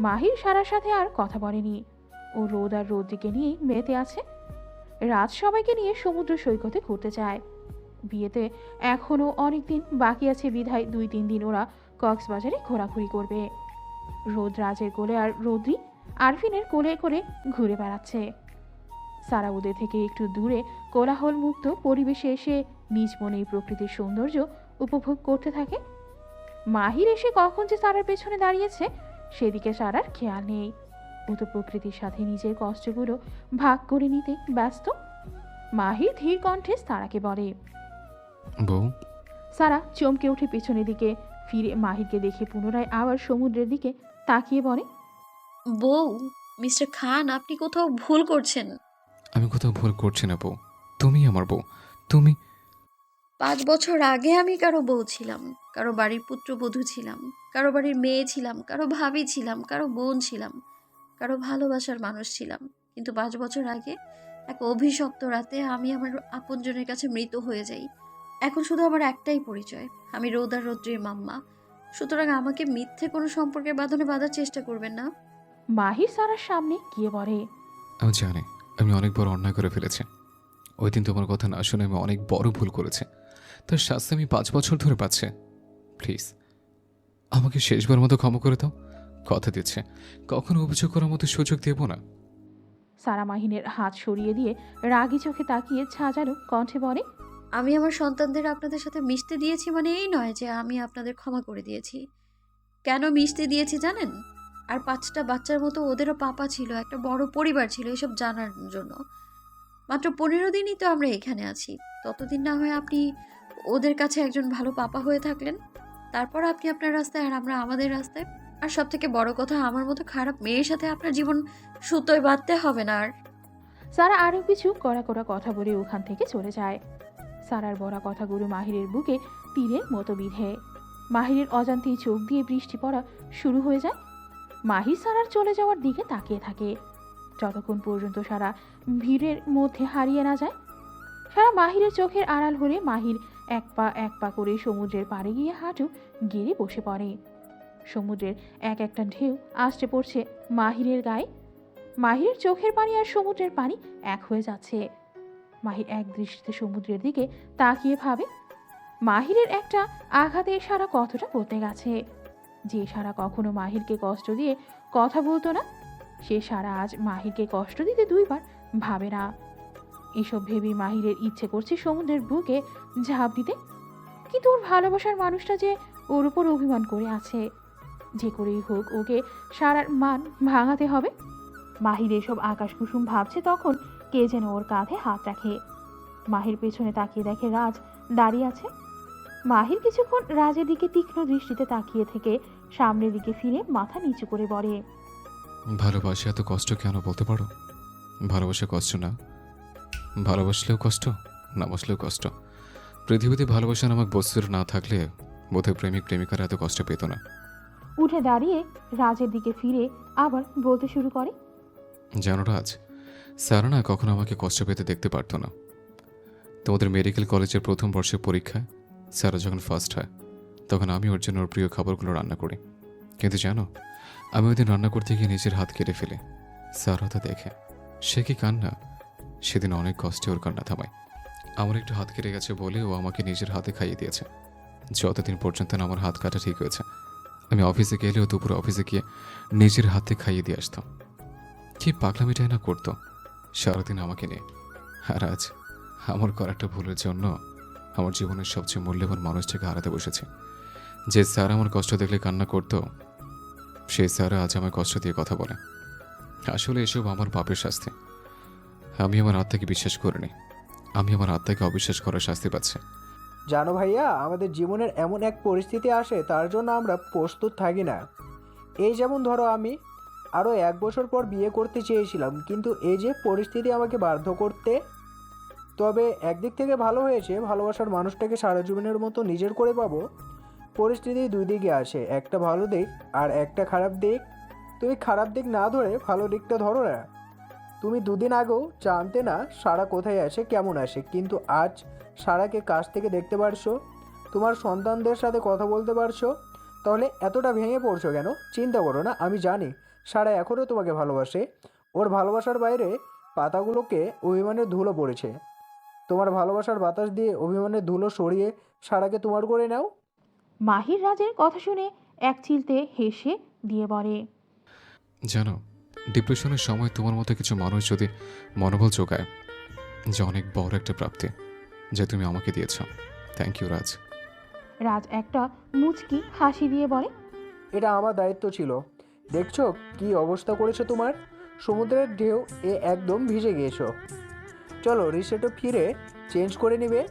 মাহির সারার সাথে আর কথা বলেনি। ও রোদ আর রৌদ্রিকে নিয়েই মেতে আছে। রাত সবাইকে নিয়ে সমুদ্র সৈকতে ঘুরতে চায়। বিয়েতে এখনও অনেক দিন বাকি আছে বিধায় 2-3 দিন ওরা কক্সবাজারে ঘোরাঘুরি করবে। রোদ রাজের কোলে আর রৌদ্রি আরফিনের কোলে করে ঘুরে বেড়াচ্ছে। সারা ওদের থেকে একটু দূরে কোলাহল মুক্ত পরিবেশে এসে নিজ মনেই প্রকৃতির সৌন্দর্য উপভোগ করতে থাকে। মাহির এসে কখন যে সারার পেছনে দাঁড়িয়েছে সেদিকে সারার খেয়াল নেই। ও তো প্রকৃতির সাথে নিজের কষ্টগুলো ভাগ করে নিতে ব্যস্ত। মাহির ধীর কণ্ঠে সারাকে বলে, বউ। সারা চমকে উঠে পেছনের দিকে ফিরে মাহিরকে দেখে পুনরায় আবার সমুদ্রের দিকে তাকিয়ে বলে, বউ, মিস্টার খান, আপনি কোথাও ভুল করছেন। আমি কোথাও ভুল করছি না বউ, তুমি আমার বউ। তুমি 5 বছর আগে আমি কারো বউ ছিলাম, কারো বাড়ির পুত্রবধূ ছিলাম, কারো বাড়ির মেয়ে ছিলাম, কারো ভাবি ছিলাম, কারো বোন ছিলাম, কারো ভালোবাসার মানুষ ছিলাম। কিন্তু 5 বছর আগে এক অভিশপ্ত রাতে আমি আমার আপনজনের কাছে মৃত হয়ে যাই। এখন শুধু আমার একটাই পরিচয়, আমি রোদ আর রৌদ্রির মাম্মা। সুতরাং আমাকে মিথ্যে কোনো সম্পর্কের বাঁধনে বাঁধার চেষ্টা করবেন না। মাহির সারার সামনে গিয়ে বলে, আমি জানি আমি অনেক বড় অন্যায় করে ফেলেছি। ওই দিন তোমার কথা না শুনে আমি অনেক বড় ভুল করেছি। তার শাস্তি আমি 5 বছর ধরে পাচ্ছি। প্লিজ আমাকে শেষবার মতো ক্ষমা করে দাও। কথা দিচ্ছে কখনো অভিযোগ করার মতো সুযোগ দেব না। সারা মাহিনের হাত সরিয়ে দিয়ে রাগী চোখে তাকিয়ে ঝাঁঝালো কণ্ঠে বলে, আমি আমার সন্তানদের আপনাদের সাথে মিশতে দিয়েছি মানে এই নয় যে আমি আপনাদের ক্ষমা করে দিয়েছি। কেন মিশতে দিয়েছি জানেন? আর 5টা বাচ্চার মতো ওদেরও পাপা ছিল, একটা বড় পরিবার ছিল, এসব জানার জন্য। মাত্র 15 দিনই তো আমরা এখানে আছি। ততদিন না হয় আপনি ওদের কাছে একজন ভালো পাপা হয়ে থাকলেন, তারপর আপনি আপনার রাস্তায় আর আমরা আমাদের রাস্তায়। আর সব থেকে বড় কথা, আমার মতো খারাপ মেয়ের সাথে আপনার জীবন সুতোয় বাঁধতে হবে না। আর সারা আরও কিছু কড়া কড়া কথা বলে ওখান থেকে চলে যায়। সারার বড়া কথাগুলো মাহিরের বুকে তীরের মতো বিঁধে। মাহিরের অজান্তেই চোখ দিয়ে বৃষ্টি পড়া শুরু হয়ে যায়। মাহির সারার চলে যাওয়ার দিকে তাকিয়ে থাকে যতক্ষণ পর্যন্ত সারা ভিড়ের মধ্যে হারিয়ে না যায়। সারা মাহিরের চোখের আড়াল হলে মাহির এক পা করে সমুদ্রের পাড়ে গিয়ে হাঁটু গেড়ে বসে পড়ে। সমুদ্রের এক একটা ঢেউ আসতে পড়ছে মাহিরের গায়ে। মাহিরের চোখের পানি আর সমুদ্রের পানি এক হয়ে যাচ্ছে। মাহির এক দৃষ্টিতে সমুদ্রের দিকে তাকিয়ে ভাবে, মাহিরের একটা আঘাতে সারা কতটা বদলে গেছে। যে সারা কখনো মাহিরকে কষ্ট দিয়ে কথা বলতো না, সে সারা আজ মাহিরকে কষ্ট দিতে 2 বার ভাবে না। এসব ভেবেই মাহিরের ইচ্ছে করছে সমুদ্রের বুকে ঝাঁপ দিতে। কিন্তু ওর ভালোবাসার মানুষটা যে ওর উপর অভিমান করে আছে। যে করেই হোক ওকে সারার মান ভাঙাতে হবে। মাহির এসব আকাশ কুসুম ভাবছে তখন কে যেন ওর কাঁধে হাত রাখে। মাহির পেছনে তাকিয়ে দেখে রাজ দাঁড়িয়ে আছে। মাহির কিছুক্ষণ রাজের দিকে তীক্ষ্ণ দৃষ্টিতে তাকিয়ে থেকে সামনের দিকে ফিরে মাথা নিচু করে বলে, ভালোবাসা এত কষ্ট কেন বলতে পারো? ভালোবাসা কষ্ট না, ভালোবাসলেও কষ্ট, না বাসলেও কষ্ট। পৃথিবীতে ভালোবাসা নামক বস্তুর না থাকলে বোধহয় প্রেমিক প্রেমিকারা এত কষ্ট পেত না। উঠে দাঁড়িয়ে রাজের দিকে ফিরে আবার বলতে শুরু করে, জানো রাজ, সারা না কখনো আমাকে কষ্ট পেতে দেখতে পারতো না। তোমাদের মেডিকেল কলেজের প্রথম বর্ষের পরীক্ষায় সারা যখন ফার্স্ট হয় তখন আমি ওর জন্য ওর প্রিয় খাবারগুলো রান্না করি। কিন্তু জানো, আমি ওই দিন রান্না করতে গিয়ে নিজের হাত কেটে ফেলে। সারা তা দেখে সে কি কান্না! সেদিন অনেক কষ্টে ওর কান্না থামায়। আমার একটু হাত কেটে গেছে বলে ও আমাকে নিজের হাতে খাইয়ে দিয়েছে। যতদিন পর্যন্ত না আমার হাত কাটা ঠিক হয়েছে আমি অফিসে গেলেও দুপুরে অফিসে গিয়ে নিজের হাতে খাইয়ে দিয়ে আসতাম। কি পাগলামিটাই না করতো সারাদিন আমাকে নিয়ে। আর আজ আমার করাটা ভুলের জন্য আমার জীবনের সবচেয়ে মূল্যবান মানুষটাকে হারাতে বসেছে। যে স্যার আমার কষ্ট দেখলে কান্না করতো সেই স্যার আজ আমার কষ্ট দিয়ে কথা বলে। আসলে এসব আমার পাপের শাস্তি। আমি আমার আত্মাকে বিশ্বাস করিনি, আমি আমার আত্মাকে অবিশ্বাস করার শাস্তি পাচ্ছি। জানো ভাইয়া, আমাদের জীবনের এমন এক পরিস্থিতি আসে তার জন্য আমরা প্রস্তুত থাকি না। এই যেমন ধরো, আমি আরও 1 বছর পর বিয়ে করতে চেয়েছিলাম, কিন্তু এই যে পরিস্থিতি আমাকে বাধ্য করতে। তবে একদিক থেকে ভালো হয়েছে, ভালোবাসার মানুষটাকে সারা জীবনের মতো নিজের করে পাবো। পরিস্থিতি 2 দিকে আসে, একটা ভালো দিক আর একটা খারাপ দিক। তুমি খারাপ দিক না ধরে ভালো দিকটা ধরো না। তুমি 2 দিন আগেও জানতে না সারা কোথায় আসে, কেমন আসে, কিন্তু আজ সারাকে কাছ থেকে দেখতে পারছো, তোমার সন্তানদের সাথে কথা বলতে পারছো। তাহলে এতটা ভেঙে পড়ছো কেন? চিন্তা করো না, আমি জানি সারা এখনও তোমাকে ভালোবাসে। ওর ভালোবাসার বাইরে পাতাগুলোকে অভিমানের ধুলো পড়েছে। তোমার ভালোবাসার বাতাস দিয়ে অভিমানের ধুলো সরিয়ে সারাকে তোমার করে নাও। মাহির রাজের কথা শুনে এক চিলতে হেসে দিয়ে বলে, জানো, ডিপ্রেশনের সময় তোমার মতো কিছু মানুষ যদি মনোবল যোগায়, যা অনেক বড় একটা প্রাপ্তি যা তুমি আমাকে দিয়েছ। থ্যাংক ইউ রাজ। রাজ একটা মুচকি হাসি দিয়ে বলে, এটা আমার দায়িত্ব ছিল। দেখছো কি অবস্থা করেছো তোমার? সমুদ্রের ঢেউ এ একদম ভিজে গিয়েছো। চলো রিসেটে ফিরে চেঞ্জ করে নিবে।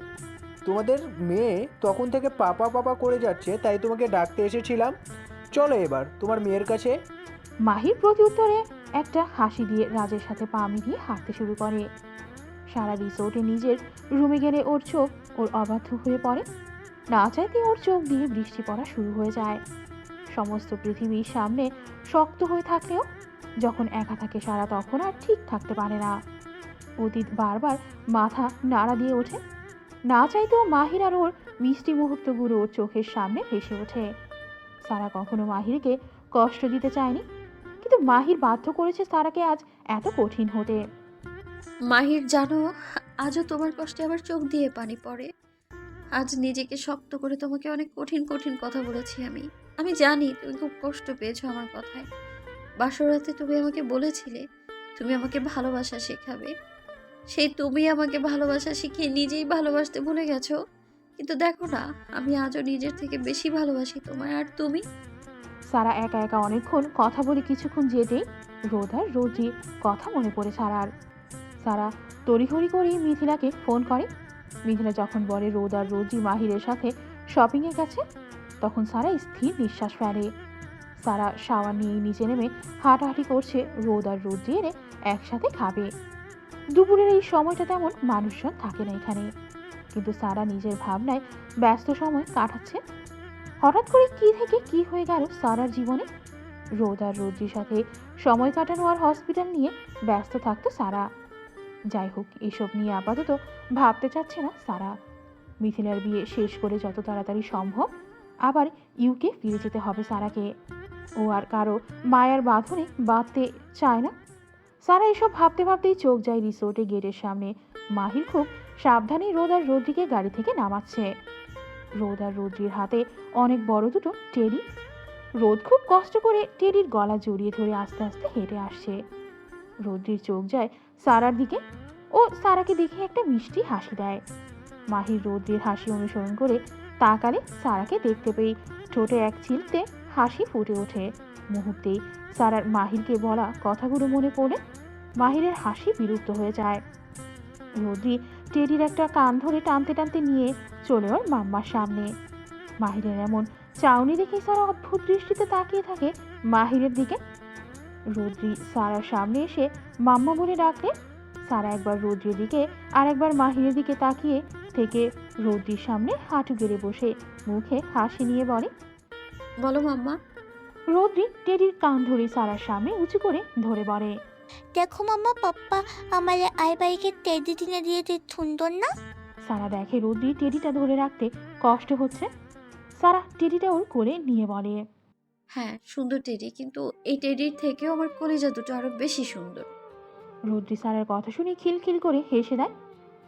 তোমাদের মেয়ে তখন থেকে পাপা পাপা করে যাচ্ছে, তাই তোমাকে ডাকতে এসেছিলাম। চলো এবার তোমার মেয়ের কাছে। মাহির প্রতি উত্তরে একটা হাসি দিয়ে রাজের সাথে পা মিলিয়ে হাঁটতে শুরু করে। সারা রিসোর্টে নিজের রুমে গেলে ওর চোখ ওর অবাধ্য হয়ে পড়ে। না চাইতে ওর চোখ দিয়ে বৃষ্টি পড়া শুরু হয়ে যায়। সমস্ত পৃথিবীর সামনে শক্ত হয়ে থাকলেও যখন একা থাকে সারা তখন আর ঠিক থাকতে পারে না। অতীত বারবার মাথা নাড়া দিয়ে ওঠে। না চাইতেও মাহির আর ওর মিষ্টি মুহূর্তগুলো ওর চোখের সামনে ভেসে ওঠে। সারা কখনো মাহিরকে কষ্ট দিতে চায়নি, কিন্তু মাহির বাধ্য করেছে সারাকে আজ এত কঠিন হতে। মাহির, জানো আজও তোমার কষ্টে আবার চোখ দিয়ে পানি পড়ে। আজ নিজেকে শক্ত করে তোমাকে অনেক কঠিন কঠিন কথা বলেছি আমি জানি তুমি খুব কষ্ট পেয়েছো আমার কথায়। বাসরাতে তুমি আমাকে বলেছিলে তুমি আমাকে ভালোবাসা শেখাবে। সেই তুমি আমাকে ভালোবাসা শিখিয়ে নিজেই ভালোবাসতে ভুলে গেছো। কিন্তু দেখো না, আমি আজও নিজের থেকে বেশি ভালোবাসি তোমায়। আর তুমি? সারা একা একা অনেকক্ষণ কথা বলে কিছুক্ষণ যেতেই রোদ আর রোজির কথা মনে পড়ে সারার। সারা তড়িঘড়ি করেই মিথিলাকে ফোন করে। মিথিলা যখন বলে রোদ আর রোজি মাহিরের সাথে শপিংয়ে গেছে, তখন সারা স্থির নিঃশ্বাস ফেলে। সারা শাওয়ার নিয়ে নিচে নেমে হাঁটাহাঁটি করছে। রোদ আর রোজি এনে একসাথে খাবে। দুপুরের এই সময়টা তেমন মানুষজন থাকে না এখানে, কিন্তু সারা নিজের ভাবনায় ব্যস্ত সময় কাটাচ্ছে। হঠাৎ করে কি থেকে কি হয়ে গেল সারার জীবনে। রোদ আর রোজির সাথে সময় কাটানো আর হসপিটাল নিয়ে ব্যস্ত থাকতো সারা। যাই হোক, এসব নিয়ে আপাতত ভাবতে চাচ্ছে না সারা। মিথিলার বিয়ে শেষ করে যত তাড়াতাড়ি সম্ভব আবার ইউকে ফিরে যেতে হবে সারাকে। ও আর কারো মায়ার বাঁধনে বাঁধতে চায় না। সারা এসব ভাবতে ভাবতেই চোখ যায় রিসোর্টে গেটের সামনে। মাহির খুব সাবধানে রোদ আর রোদ্রিকে গাড়ি থেকে নামাচ্ছে। রোদ আর রোদ্রির হাতে অনেক বড় দুটো টেডি। রোদ খুব কষ্ট করে টেডির গলা জড়িয়ে ধরে আস্তে আস্তে হেঁটে আসছে। রোদ্রির চোখ যায় সারার দিকে। ও সারাকে দেখে একটা মিষ্টি হাসি দেয়। মাহির রোদ্রির হাসি অনুসরণ করে তাকালে সারাকে দেখতে পেয়ে ঠোঁটে এক চিলতে হাসি ফুটে ওঠে। মুহূর্তেই সারার মাহিরকে বলা কথাগুলো মনে পড়ে মাহিরের হাসি বিলুপ্ত হয়ে যায়। রোদ্রি টেডির একটা কান ধরে টানতে টানতে নিয়ে চলে ওর মাম্মার সামনে। মাহিরের এমন চাউনি দেখে সারা অদ্ভুত দৃষ্টিতে তাকিয়ে থাকে মাহিরের দিকে। রোদ্রি সারার সামনে এসে মাম্মা বলে ডাকলে সারা একবার রোদ্রির দিকে আর একবার মাহিরের দিকে তাকিয়ে থেকে রোদ্রির সামনে হাঁটু গেড়ে বসে মুখে হাসি নিয়ে বলে, বলো মাম্মা। রোদ্রি টেডির কান ধরে সারার সামনে উঁচু করে ধরে বলে, দেখো মাম্মা, পাপ্পা আমার আই বাইকে টেডি কিনে দিয়েছে, সুন্দর না? সারা দেখে রোদ্রি টেডিটা ধরে রাখতে কষ্ট হচ্ছে। সারা টেডিটা ওর কোলে নিয়ে বলে, হ্যাঁ সুন্দর টেডি, কিন্তু এই টেডির থেকেও আমার কলিজা দুটো আরো বেশি সুন্দর। রোদ্রি সারার কথা শুনে খিলখিল করে হেসে দেয়।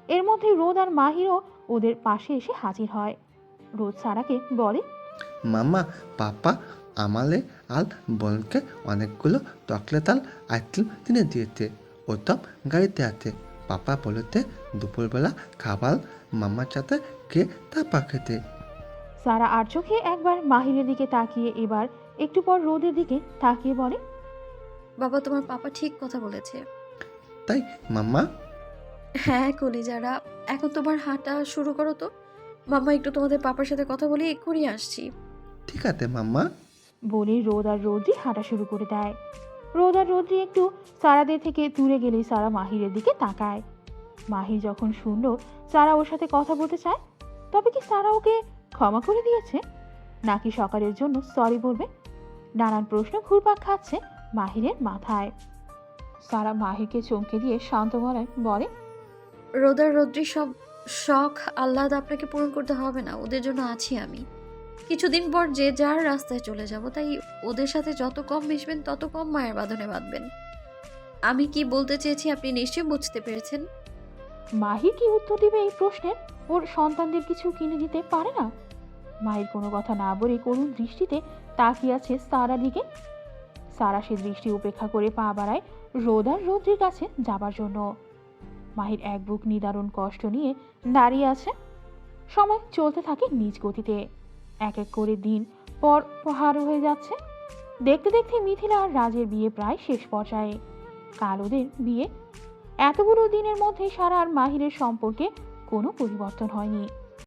এর মধ্যে রোদ আর মাহিরও ওদের পাশে এসে হাজির হয়। রোদ সারাকে বলে, মামা পাপা আমালে আর বোনকে অনেকগুলো চকলেট আর আইসক্রিম কিনে দিয়েছে। ওসব গাড়িতে আছে। পাপা বলেছে দুপুরবেলা খাবার মামার সাথে খেয়ে তারপর খেতে। সারা আর চোখে একবার মাহিরের দিকে তাকিয়ে এবার একটু পর রোদের দিকে তাকিয়ে বলে, বাবা তোমার পাপা ঠিক কথা বলেছে। তাই মাম্মা? হ্যাঁ কলিজারা, এখন তোমার হাঁটা শুরু করো তো। মাম্মা একটু তোমাদের পাপার সাথে কথা বলে এক্ষুনি আসছি। ঠিক আছে মাম্মা। বলে রোদ আর রোদ্রি হাঁটা শুরু করে দেয়। রোদ আর রোদ্রি একটু সারাদের থেকে দূরে গেলেই সারা মাহিরের দিকে তাকায়। মাহির যখন শুনল সারা ওর সাথে কথা বলতে চায়, তবে কি সারা ওকে ক্ষমা করে দিয়েছে নাকি সকালের জন্য সরি বলবে? নানান প্রশ্ন ঘুরপাক খাচ্ছে মাহিরের মাথায়। সারা মাহিরকে চমকে দিয়ে শান্ত গলায় বলে, রোদার রৌদ্রি সব শখ আহ্লাদ আপনাকে পূরণ করতে হবে না, ওদের জন্য আছি আমি। কিছুদিন পর যে যার রাস্তায় চলে যাব, তাই ওদের সাথে যত কম মিশবেন তত কম মায়ের বাঁধনে বাঁধবেন। আমি কি বলতে চেয়েছি আপনি নিশ্চয়ই বুঝতে পেরেছেন। মাহির কি উত্তর দিবে এই প্রশ্নের? ওর সন্তানদের কিছু কিনে দিতে পারে না? মায়ের কোনো কথা না বলে করুণ দৃষ্টিতে তাকিয়ে আছে সারা দিকে। সারা সে দৃষ্টি উপেক্ষা করে পা বাড়ায় রোদ আর রৌদ্রির কাছে যাবার জন্য। মাহির এক বুক নিদারুণ কষ্ট নিয়ে দাঁড়িয়ে আছে। সময় চলতে থাকে নিজ গতিতে। এক এক করে দিন পর পার হয়ে যাচ্ছে। দেখতে দেখতে মিথিলা আর রাজের বিয়ে প্রায় শেষ পর্যায়ে। কাল ওদের বিয়ে। এতগুলো দিনের মধ্যে সারা আর মাহিরের সম্পর্কে কোনো পরিবর্তন হয়নি।